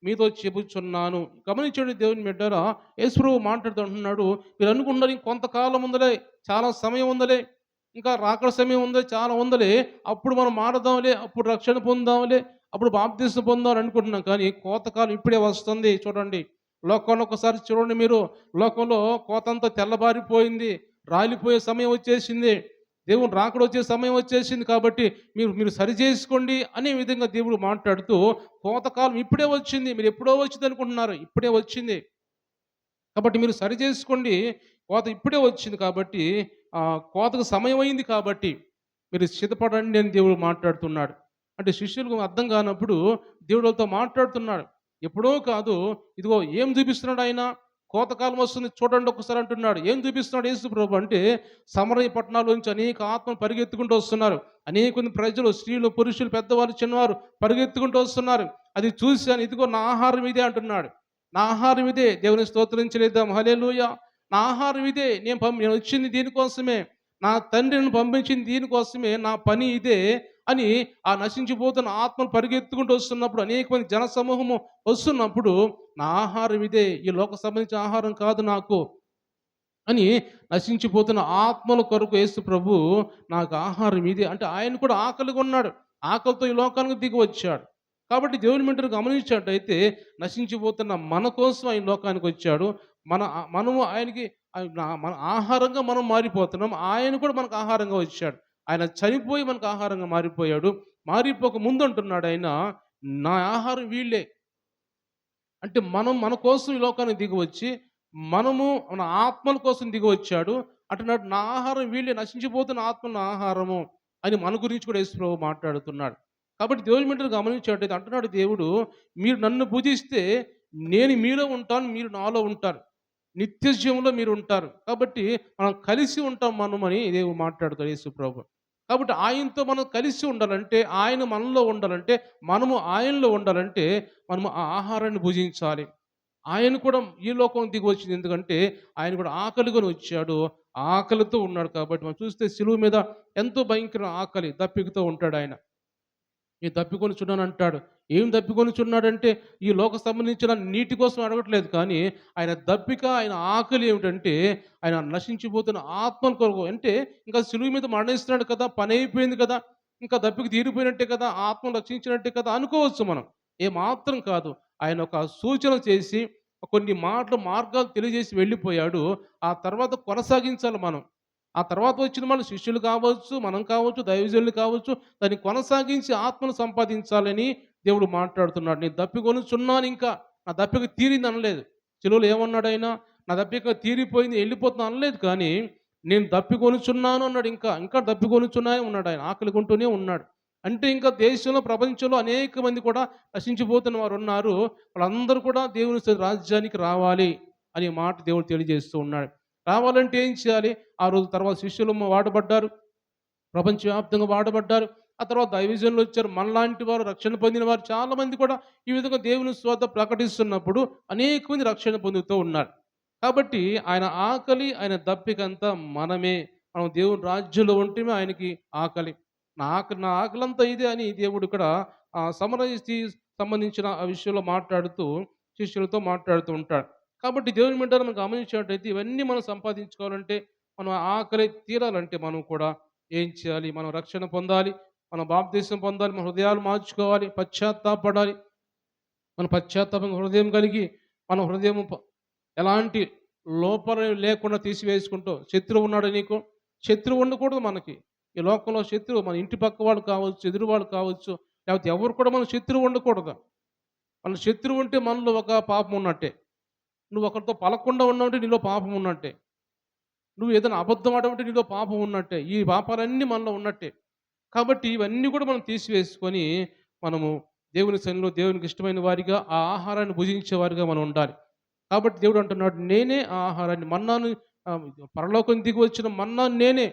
A: మీతో చెబుచున్నాను. గమనించండి దేవుని బిడ్డలారా, యేసు ప్రభువు మాట్లాడుతూ అంటున్నాడు, మీరు అనుకుంటున్నారు ఇంకొంతకాలం ఉందలే, చాలా సమయం ఉందలే, ఇంకా రాకడ సమయం ఉందలే, చాలా ఉందలే, అప్పుడు మనం మారదాంలే, అప్పుడు రక్షణ పొందాంలే, అప్పుడు బాప్తిసం పొందాం అనుకుంటున్నాం. కానీ కోతకాలం ఇప్పుడే వస్తుంది. చూడండి, లోకంలో ఒకసారి చూడండి మీరు, లోకంలో కోతంతా తెల్లబారిపోయింది, రాలిపోయే సమయం వచ్చేసింది, దేవుని రాకడ వచ్చే సమయం వచ్చేసింది కాబట్టి మీరు మీరు సరి చేసుకోండి అనే విధంగా దేవుడు మాట్లాడుతూ, కోతకాలం ఇప్పుడే వచ్చింది, మీరు ఎప్పుడో వచ్చింది అనుకుంటున్నారు, ఇప్పుడే వచ్చింది కాబట్టి మీరు సరి చేసుకోండి, కోత ఇప్పుడే వచ్చింది కాబట్టి కోతకు సమయం అయింది కాబట్టి మీరు సిద్ధపడండి అని దేవుడు మాట్లాడుతున్నాడు. అంటే శిష్యులకు అర్థం కానప్పుడు దేవుడు వాళ్ళతో మాట్లాడుతున్నాడు. ఎప్పుడో కాదు, ఇదిగో ఏం చూపిస్తున్నాడు ఆయన, కోతకాలం వస్తుంది చూడండి ఒకసారి అంటున్నాడు. ఏం చూపిస్తున్నాడు యేసు ప్రభు అంటే, సమరయ పట్టణాల నుంచి అనేక ఆత్మలు పరిగెత్తుకుంటూ వస్తున్నారు. అనేక మంది ప్రజలు, స్త్రీలు, పురుషులు, పెద్దవారు, చిన్నవారు పరిగెత్తుకుంటూ వస్తున్నారు. అది చూశాను, ఇదిగో నా ఆహారం ఇదే అంటున్నాడు. నా ఆహారం ఇదే. దేవుని స్తోత్రం చెల్లిద్దాం. హల్లెలూయా. నా ఆహారం ఇదే. నేను వచ్చింది దీనికోసమే. నా తండ్రి నన్ను పంపించింది దీనికోసమే, నా పని ఇదే అని ఆ నశించిపోతున్న ఆత్మలు పరిగెత్తుకుంటూ వస్తున్నప్పుడు, అనేక మంది జనసమూహము వస్తున్నప్పుడు, నా ఆహారం ఇదే, ఈ లోక సంబంధించిన ఆహారం కాదు నాకు అని నశించిపోతున్న ఆత్మల కొరకు యేసు ప్రభు నాకు ఆహారం ఇదే అంటే ఆయన కూడా ఆకలిగా ఉన్నాడు. ఆకలితో ఈ లోకానికి దిగి వచ్చాడు. కాబట్టి దేవుని బిడ్డలు గమనించినట్టయితే నశించిపోతున్న మన కోసం ఆయన లోకానికి వచ్చాడు. మనము ఆయనకి మన ఆహారంగా మనం మారిపోతున్నాం. ఆయన కూడా మనకు ఆహారంగా వచ్చాడు. ఆయన చనిపోయి మనకు ఆహారంగా మారిపోయాడు. మారిపోక ముందు అంటున్నాడు ఆయన, నా ఆహారం వీళ్ళే. అంటే మనం మన కోసం ఈ లోకానికి దిగివచ్చి, మనము మన ఆత్మల కోసం దిగివచ్చాడు. అంటున్నాడు, నా ఆహారం వీళ్ళే, నశించిపోతున్న ఆత్మల నా ఆహారము అని మన గురించి కూడా యేసు ప్రభువు మాట్లాడుతున్నాడు. కాబట్టి దేవుని బిడ్డలు గమనించేటైతే అంటున్నాడు దేవుడు, మీరు నన్ను పూజిస్తే నేను మీలో ఉంటాను, మీరు నాలో ఉంటారు. నిత్య జీవంలో మీరు ఉంటారు. కాబట్టి మనం కలిసి ఉంటాం మనమని దేవుడు మాట్లాడుతాడు యేసు ప్రభు. కాబట్టి ఆయనతో మనం కలిసి ఉండాలంటే, ఆయన మనలో ఉండాలంటే, మనము ఆయనలో ఉండాలంటే, మనము ఆ ఆహారాన్ని భుజించాలి. ఆయన కూడా ఈ లోకం దిగి వచ్చింది ఎందుకంటే, ఆయన కూడా ఆకలిగొని వచ్చాడు. ఆకలితో ఉన్నాడు కాబట్టి మనం చూస్తే శిలువ మీద ఎంతో భయంకర ఆకలి, దప్పికతో ఉంటాడాయన. ఈ దప్పికొనుచున్నానంటాడు. ఏం దప్పికొనుచున్నాడంటే, ఈ లోక సంబంధించిన నీటి కోసం అడగట్లేదు కానీ, ఆయన దప్పిక, ఆయన ఆకలి ఏమిటంటే, ఆయన నశించిపోతున్న ఆత్మల కొరకు. అంటే ఇంకా సిలువ మీద మరణిస్తున్నాడు కదా! పనయిపోయింది కదా! ఇంకా దప్పిక తీరిపోయినట్టే కదా! ఆత్మను రక్షించినట్టే కదా! అనుకోవచ్చు మనం. ఏమాత్రం కాదు. ఆయన ఒక సూచన చేసి, కొన్ని మార్గాలు తెలియజేసి వెళ్ళిపోయాడు. ఆ తర్వాత కొనసాగించాలి మనం. ఆ తర్వాత వచ్చిన వాళ్ళు శిష్యులు కావచ్చు, మనం కావచ్చు, దైవజనులు కావచ్చు, దాన్ని కొనసాగించి ఆత్మను సంపాదించాలని దేవుడు మాట్లాడుతున్నాడు. నేను దప్పికొనుచున్నాను ఇంకా. నా దప్పిక తీరింది అనలేదు. సిలువలో ఏమన్నాడు ఆయన? నా దప్పిక తీరిపోయింది, వెళ్ళిపోతున్నా అనలేదు కానీ, నేను దప్పికొనుచున్నాను అన్నాడు ఇంకా. ఇంకా దప్పికొనుచున్నానే ఉన్నాడు ఆయన. ఆకలిగొంటూనే ఉన్నాడు. అంటే ఇంకా దేశంలో, ప్రపంచంలో అనేక మంది కూడా నశించిపోతున్న వారున్నారు. వాళ్ళందరూ కూడా దేవుని రాజ్యానికి రావాలి అనే మాట దేవుడు తెలియజేస్తూ ఉన్నాడు. రావాలంటే ఏం చేయాలి? ఆ రోజు తర్వాత శిష్యులు వాడబడ్డారు. ప్రపంచవ్యాప్తంగా వాడబడ్డారు. ఆ తర్వాత దైవజనులు వచ్చారు. మనలాంటి వారు, రక్షణ పొందిన వారు చాలామంది కూడా ఈ విధంగా దేవుని స్వార్థ ప్రకటిస్తున్నప్పుడు అనేక మంది రక్షణ పొందుతూ ఉన్నారు. కాబట్టి ఆయన ఆకలి, ఆయన దప్పికంతా మనమే. మనం దేవుని రాజ్యంలో ఉంటేనే ఆయనకి ఆకలి. నా ఆకలంతా ఇదే అని దేవుడు ఇక్కడ సమరయిసి సంబంధించిన ఆ విషయంలో మాట్లాడుతూ శిష్యులతో మాట్లాడుతూ ఉంటాడు. కాబట్టి దేవుని బిడ్డలు మనం గమనించినట్టయితే ఇవన్నీ మనం సంపాదించుకోవాలంటే, మనం ఆకలి తీరాలంటే మనం కూడా ఏం చేయాలి? మనం రక్షణ పొందాలి. మనం బాప్తీసం పొందాలి. మన హృదయాలు మార్చుకోవాలి. పశ్చాత్తాపడాలి. మన పశ్చాత్తాపం హృదయం కలిగి, మన హృదయం ఎలాంటి లోపాలు లేకుండా తీసివేసుకుంటూ, శత్రువు ఉన్నాడు నీకు, శత్రువు ఉండకూడదు మనకి. ఈ లోకంలో శత్రువు మన ఇంటి పక్క వాడు కావచ్చు, ఎదురు వాళ్ళు కావచ్చు, లేకపోతే ఎవరు కూడా మన శత్రువు ఉండకూడదు. మన శత్రువు ఉంటే మనలో ఒక పాపం ఉన్నట్టే. నువ్వు ఒకరితో పలకుండా ఉన్నావంటే నీలో పాపం ఉన్నట్టే. నువ్వు ఏదైనా అబద్ధం ఆడమంటే నీలో పాపం ఉన్నట్టే. ఈ పాపాలన్నీ మనలో ఉన్నట్టే. కాబట్టి ఇవన్నీ కూడా మనం తీసివేసుకొని, మనము దేవుని సన్నిధిలో దేవునికి ఇష్టమైన వారిగా, ఆ ఆహారాన్ని భుజించే వారిగా మనం ఉండాలి. కాబట్టి దేవుడు అంటున్నాడు, నేనే ఆ ఆహారాన్ని మన్నాను ఆహ్, పరలోకం దిగి వచ్చిన మన్నాను నేనే.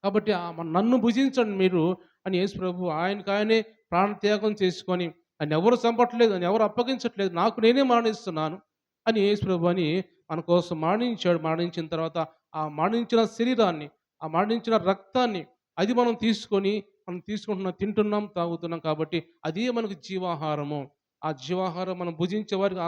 A: కాబట్టి నన్ను భుజించండి మీరు అని యేసు ప్రభు ఆయనకాయనే ప్రాణత్యాగం చేసుకొని, నన్నెవరు చంపట్లేదు, నన్నెవరు అప్పగించట్లేదు, నాకు నేనే మరణిస్తున్నాను అని యేసు ప్రభు అని మన కోసం మరణించాడు. మరణించిన తర్వాత ఆ మరణించిన శరీరాన్ని, ఆ మరణించిన రక్తాన్ని అది మనం తీసుకొని, మనం తీసుకుంటున్నాం, తింటున్నాం, తాగుతున్నాం కాబట్టి అదే మనకు జీవాహారము. ఆ జీవాహారం మనం భుజించేవారిగా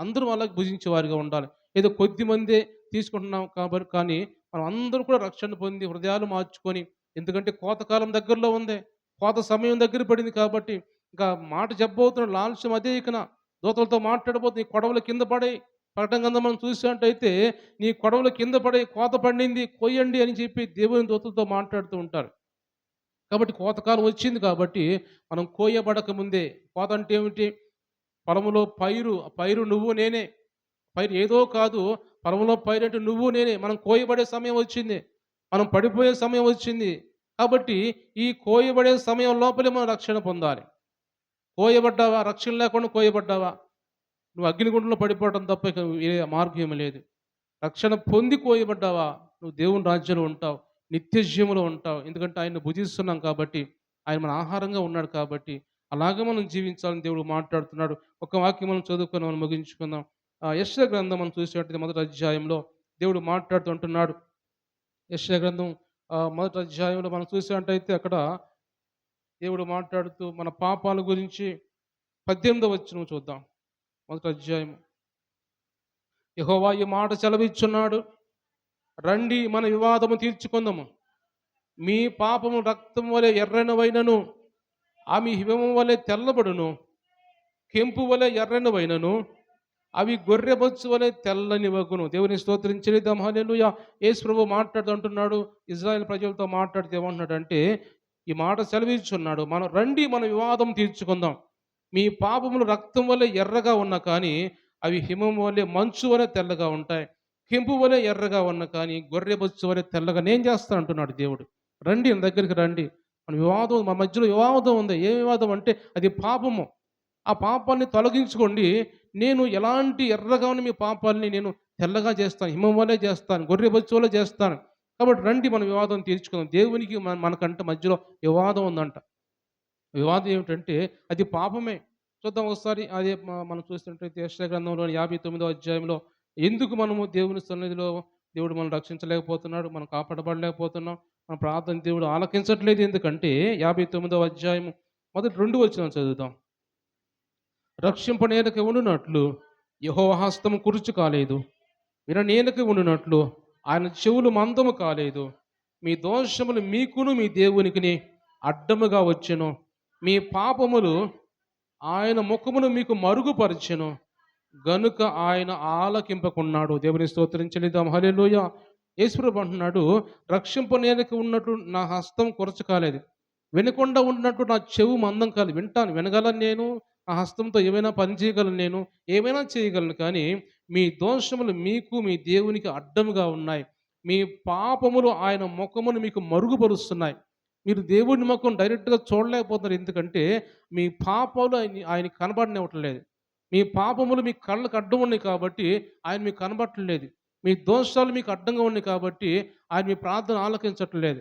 A: అందరూ అలాగే భుజించేవారిగా ఉండాలి. ఏదో కొద్దిమందే తీసుకుంటున్నాం కాబట్టి కానీ మనం అందరూ కూడా రక్షణ పొంది హృదయాలు మార్చుకొని, ఎందుకంటే కోతకాలం దగ్గరలో ఉంది. కోత సమయం దగ్గర పడింది కాబట్టి, ఇంకా మాట చెప్పబోతున్న లాలస్యం అదే ఇకన. దూతలతో మాట్లాడబోతు, నీ కొడవలు కింద పడేయి. ప్రకటన గ్రంథం మనం చూసినట్టయితే, నీ కొడవలు కింద పడేయి, కోత పండింది, కొయ్యండి అని చెప్పి దేవుని దూతలతో మాట్లాడుతూ ఉంటారు. కాబట్టి కోతకాలం వచ్చింది కాబట్టి, మనం కోయబడక ముందే, కోత అంటే ఏమిటి? పొలములో పైరు, ఆ పైరు నువ్వు నేనే. పైరు ఏదో కాదు. పొలంలో పైరంటే నువ్వు నేనే. మనం కోయబడే సమయం వచ్చింది. మనం పడిపోయే సమయం వచ్చింది. కాబట్టి ఈ కోయబడే సమయం లోపలే మనం రక్షణ పొందాలి. కోయబడ్డావా? రక్షణ లేకుండా కోయబడ్డావా? నువ్వు అగ్నిగుండంలో పడిపోవడం తప్ప ఇక వేరే మార్గం ఏమి లేదు. రక్షణ పొంది కోయబడ్డావా? నువ్వు దేవుని రాజ్యంలో ఉంటావు. నిత్య జీవంలో ఉంటావు. ఎందుకంటే ఆయన్ని భుజిస్తున్నాం కాబట్టి, ఆయన మన ఆహారంగా ఉన్నాడు కాబట్టి, అలాగే మనం జీవించాలని దేవుడు మాట్లాడుతున్నాడు. ఒక వాక్యం మనం చదువుకొని మనం ముగించుకుందాం. యెషయా గ్రంథం మనం చూసినట్టయితే మొదటి అధ్యాయంలో దేవుడు మాట్లాడుతూ అంటున్నాడు. యెషయా గ్రంథం మొదటి అధ్యాయంలో మనం చూసినట్టయితే అక్కడ దేవుడు మాట్లాడుతూ మన పాపాల గురించి 18వ వచనం చూద్దాం. మొదటి అధ్యాయం. యెహోవా ఈ మాట సెలవిచ్చున్నాడు, రండి మన వివాదము తీర్చుకుందాము. మీ పాపము రక్తం వలె ఎర్రనివైనను, ఆమె హిమము వలె తెల్లబడును. కెంపు వలె ఎర్రనివైనను, అవి గొర్రెబొచ్చు వలె తెల్లనివగును. దేవుని స్తోత్రం చెల్లిద్దాం. హల్లెలూయా. యేసు ప్రభువు మాట్లాడుతూ అంటున్నాడు, ఇశ్రాయేలు ప్రజలతో మాట్లాడుతూ ఏమంటున్నాడంటే, ఈ మాట సెలవిచ్చున్నాడు, మనం రండి మన వివాదం తీర్చుకుందాం. మీ పాపములు రక్తం వలె ఎర్రగా ఉన్నా కానీ అవి హిమము వలె మంచు వలె తెల్లగా ఉంటాయి. కెంపు వలె ఎర్రగా ఉన్నా కానీ గొర్రెబొచ్చు వలె తెల్లగా నేను చేస్తాను అంటున్నాడు దేవుడు. రండి నా దగ్గరికి రండి. మన వివాదం, మా మధ్యలో వివాదం ఉంది. ఏ వివాదం అంటే అది పాపము. ఆ పాపాన్ని తొలగించుకోండి. నేను ఎలాంటి ఎర్రగా ఉన్న మీ పాపాలని నేను తెల్లగా చేస్తాను. హిమం వలె చేస్తాను. గొర్రెబొచ్చు వలె చేస్తాను. కాబట్టి రండి మన వివాదం తీర్చుకుందాం. దేవునికి మనకంట మధ్యలో వివాదం ఉందంట. వివాదం ఏమిటంటే అది పాపమే. చూద్దాం ఒకసారి అదే మనం చూసినట్టయితే యెషయా గ్రంథంలోని 59వ అధ్యాయంలో ఎందుకు మనము దేవుని సన్నిధిలో దేవుడు మనల్ని రక్షించలేకపోతున్నాడు, మనం కాపాడబడలేకపోతున్నాం, మన ప్రార్థన దేవుడు ఆలకించట్లేదు ఎందుకంటే 59వ అధ్యాయం మొదటి 2 వచనం చదువుదాం. రక్షింపనేనక ఉండునట్లు యెహోవా హస్తము కురుచు కాలేదు, విననేనక ఉండునట్లు ఆయన చెవులు మందము కాలేదు. మీ దోషములు మీకును మీ దేవునికిని అడ్డముగా వచ్చెను. మీ పాపములు ఆయన ముఖమును మీకు మరుగుపరచెను గనుక ఆయన ఆలకింపకున్నాడు. దేవుని స్తోత్రం చెల్లిద్దాం. హల్లెలూయా. యేసుప్రభు అంటున్నాడు, రక్షింపనేనక ఉన్నట్టు నా హస్తం కొరచ కాలేదు, వినకుండా ఉన్నట్టు నా చెవు మందం కాలేదు. వింటాను, వినగలను నేను, ఆ హస్తంతో ఏమైనా పని చేయగలను నేను, ఏమైనా చేయగలను. కానీ మీ దోషములు మీకు మీ దేవునికి అడ్డముగా ఉన్నాయి. మీ పాపములు ఆయన ముఖమును మీకు మరుగుపరుస్తున్నాయి. మీరు దేవుని ముఖం డైరెక్ట్‌గా చూడలేకపోతున్నారు. ఎందుకంటే మీ పాపాలు ఆయనకి కనబడనివ్వటం లేదు. మీ పాపములు మీ కళ్ళకు అడ్డం ఉన్నాయి కాబట్టి ఆయన మీకు కనబడట్లేదు. మీ దోషాలు మీకు అడ్డంగా ఉన్నాయి కాబట్టి ఆయన మీ ప్రార్థన ఆలకించటం లేదు.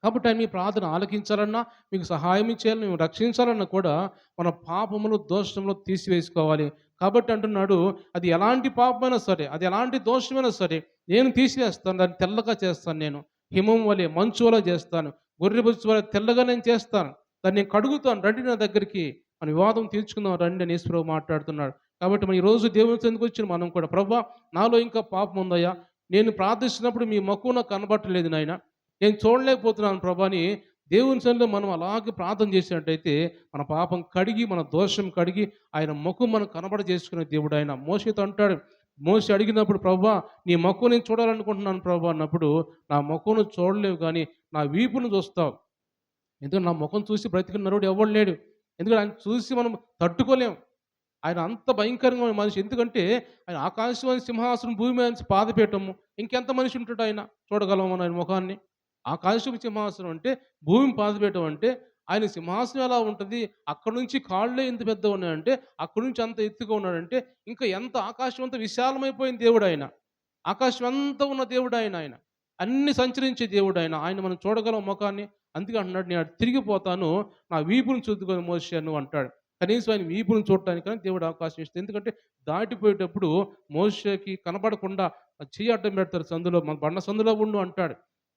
A: కాబట్టి ఆయన మీ ప్రార్థన ఆలకించాలన్నా, మీకు సహాయం చేయాలన్నా, మేము రక్షించాలన్నా కూడా మన పాపములు, దోషములు తీసివేసుకోవాలి. కాబట్టి అంటున్నాడు, అది ఎలాంటి పాపమైనా సరే, అది ఎలాంటి దోషమైనా సరే నేను తీసివేస్తాను. దాన్ని తెల్లగా చేస్తాను నేను. హిమం వలె, మంచు వలె చేస్తాను. గొర్రెబొచ్చు వలె తెల్లగా నేను చేస్తాను. దాన్ని నేను కడుగుతాను. రండి నా దగ్గరికి, మన వివాదం తీర్చుకుందాం రండి అని యేసు ప్రభువు మాట్లాడుతున్నాడు. కాబట్టి మనం ఈరోజు దేవుని చెందుకు వచ్చిన మనం కూడా, ప్రభువా నాలో ఇంకా పాపం ఉందయ్యా, నేను ప్రార్థిస్తున్నప్పుడు మీ మక్కువ నాకు కనబడట్లేదు నాయన, నేను చూడలేకపోతున్నాను ప్రభా అని దేవుని సన్నిధిలో మనం అలాగే ప్రార్థన చేసినట్టయితే మన పాపం కడిగి, మన దోషం కడిగి ఆయన ముఖం మనం కనబడజేసుకునే దేవుడు ఆయన. మోషేతో అంటాడు, మోషే అడిగినప్పుడు, ప్రభువా నీ ముఖం నేను చూడాలనుకుంటున్నాను ప్రభా అన్నప్పుడు, నా ముఖం చూడలేవు కానీ నా వీపును చూస్తావు. ఎందుకంటే నా ముఖం చూసి బ్రతికిన నరుడు ఎవడు లేడు. ఎందుకంటే ఆయన చూసి మనం తట్టుకోలేం. ఆయన అంత భయంకరమైన మనిషి. ఎందుకంటే ఆయన ఆకాశవాణి సింహాసనం భూమి మీద నుంచి పాదపీఠము. ఇంకెంత మనిషి ఉంటాడు ఆయన, చూడగలం మనం ఆయన ముఖాన్ని. ఆకాశపు సింహాసనం అంటే, భూమి పాదపీఠం అంటే, ఆయన సింహాసనం ఎలా ఉంటుంది, అక్కడి నుంచి కాళ్ళే ఎంత పెద్దగా ఉన్నాయంటే, అక్కడి నుంచి అంత ఎత్తుగా ఉన్నాడంటే, ఇంకా ఎంత ఆకాశం అంత విశాలమైపోయిన దేవుడు ఆయన. ఆకాశం అంతా ఉన్న దేవుడు ఆయన. ఆయన అన్ని సంచరించే దేవుడు ఆయన. ఆయన మనం చూడగలం ముఖాన్ని. అందుకే అంటున్నాడు, నేను తిరిగిపోతాను, నా వీపును చూద్దుకొని మోసే నువ్వు అంటాడు. కనీసం ఆయన వీపును చూడటానికని దేవుడు అవకాశం ఇస్తుంది. ఎందుకంటే దాటిపోయేటప్పుడు మోషేకి కనపడకుండా చెయ్యి అడ్డం పెడతారు సందులో, మన బండ సందులో ఉండు అంటాడు.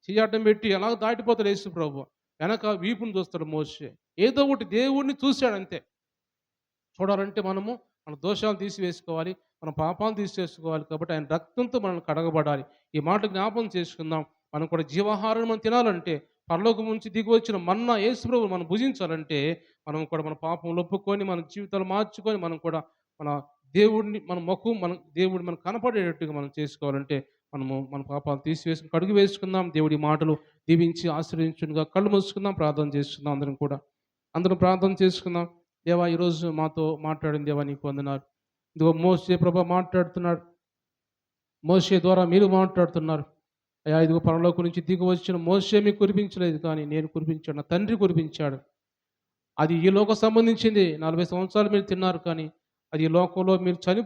A: చెయ్యి అడ్డం పెట్టి ఎలాగ దాటిపోతాడు యేసు ప్రభు. వెనక వీపును చూస్తాడు మోషే. ఏదో ఒకటి దేవుడిని చూశాడు అంతే. చూడాలంటే మనము మన దోషాలు తీసివేసుకోవాలి, మన పాపాలు తీసివేసుకోవాలి. కాబట్టి ఆయన రక్తంతో మనల్ని కడగబడాలి. ఈ మాట జ్ఞాపకం చేసుకుందాం. మనం కూడా జీవాహారం మనం తినాలంటే, పరలోకం నుంచి దిగి వచ్చిన మన్నా యేసు ప్రభువును మనం భుజించాలంటే, మనం కూడా మన పాపములు ఒప్పుకొని, మన జీవితాలు మార్చుకొని, మనం కూడా మన దేవుడిని, మన ముఖం, మన దేవుడు మనకు కనపడేటట్టుగా మనం చేసుకోవాలంటే, మనము మన పాపాలు తీసివేసుకుని కడుగు వేసుకుందాం. దేవుడి మాటలు దీవించి ఆశీర్వదించునుగా. కళ్ళు మూసుకుందాం, ప్రార్థన చేసుకుందాం. అందరం ప్రార్థన చేసుకుందాం. దేవా ఈరోజు మాతో మాట్లాడిన దేవా నీకు వందనాలు. ఇదిగో మోషే ప్రభా మాట్లాడుతున్నాడు. మోషే ద్వారా మీరు మాట్లాడుతున్నారు. అయ్యా ఇదిగో పరలోకం నుంచి దిగి వచ్చిన మోషే మీకు కురిపించలేదు, కానీ నేను కురిపించాడు, నా తండ్రి కురిపించాడు. అది ఈ లోకం సంబంధించింది. 40 సంవత్సరాలు మీరు తిన్నారు, కానీ అది ఈ లోకంలో మీరు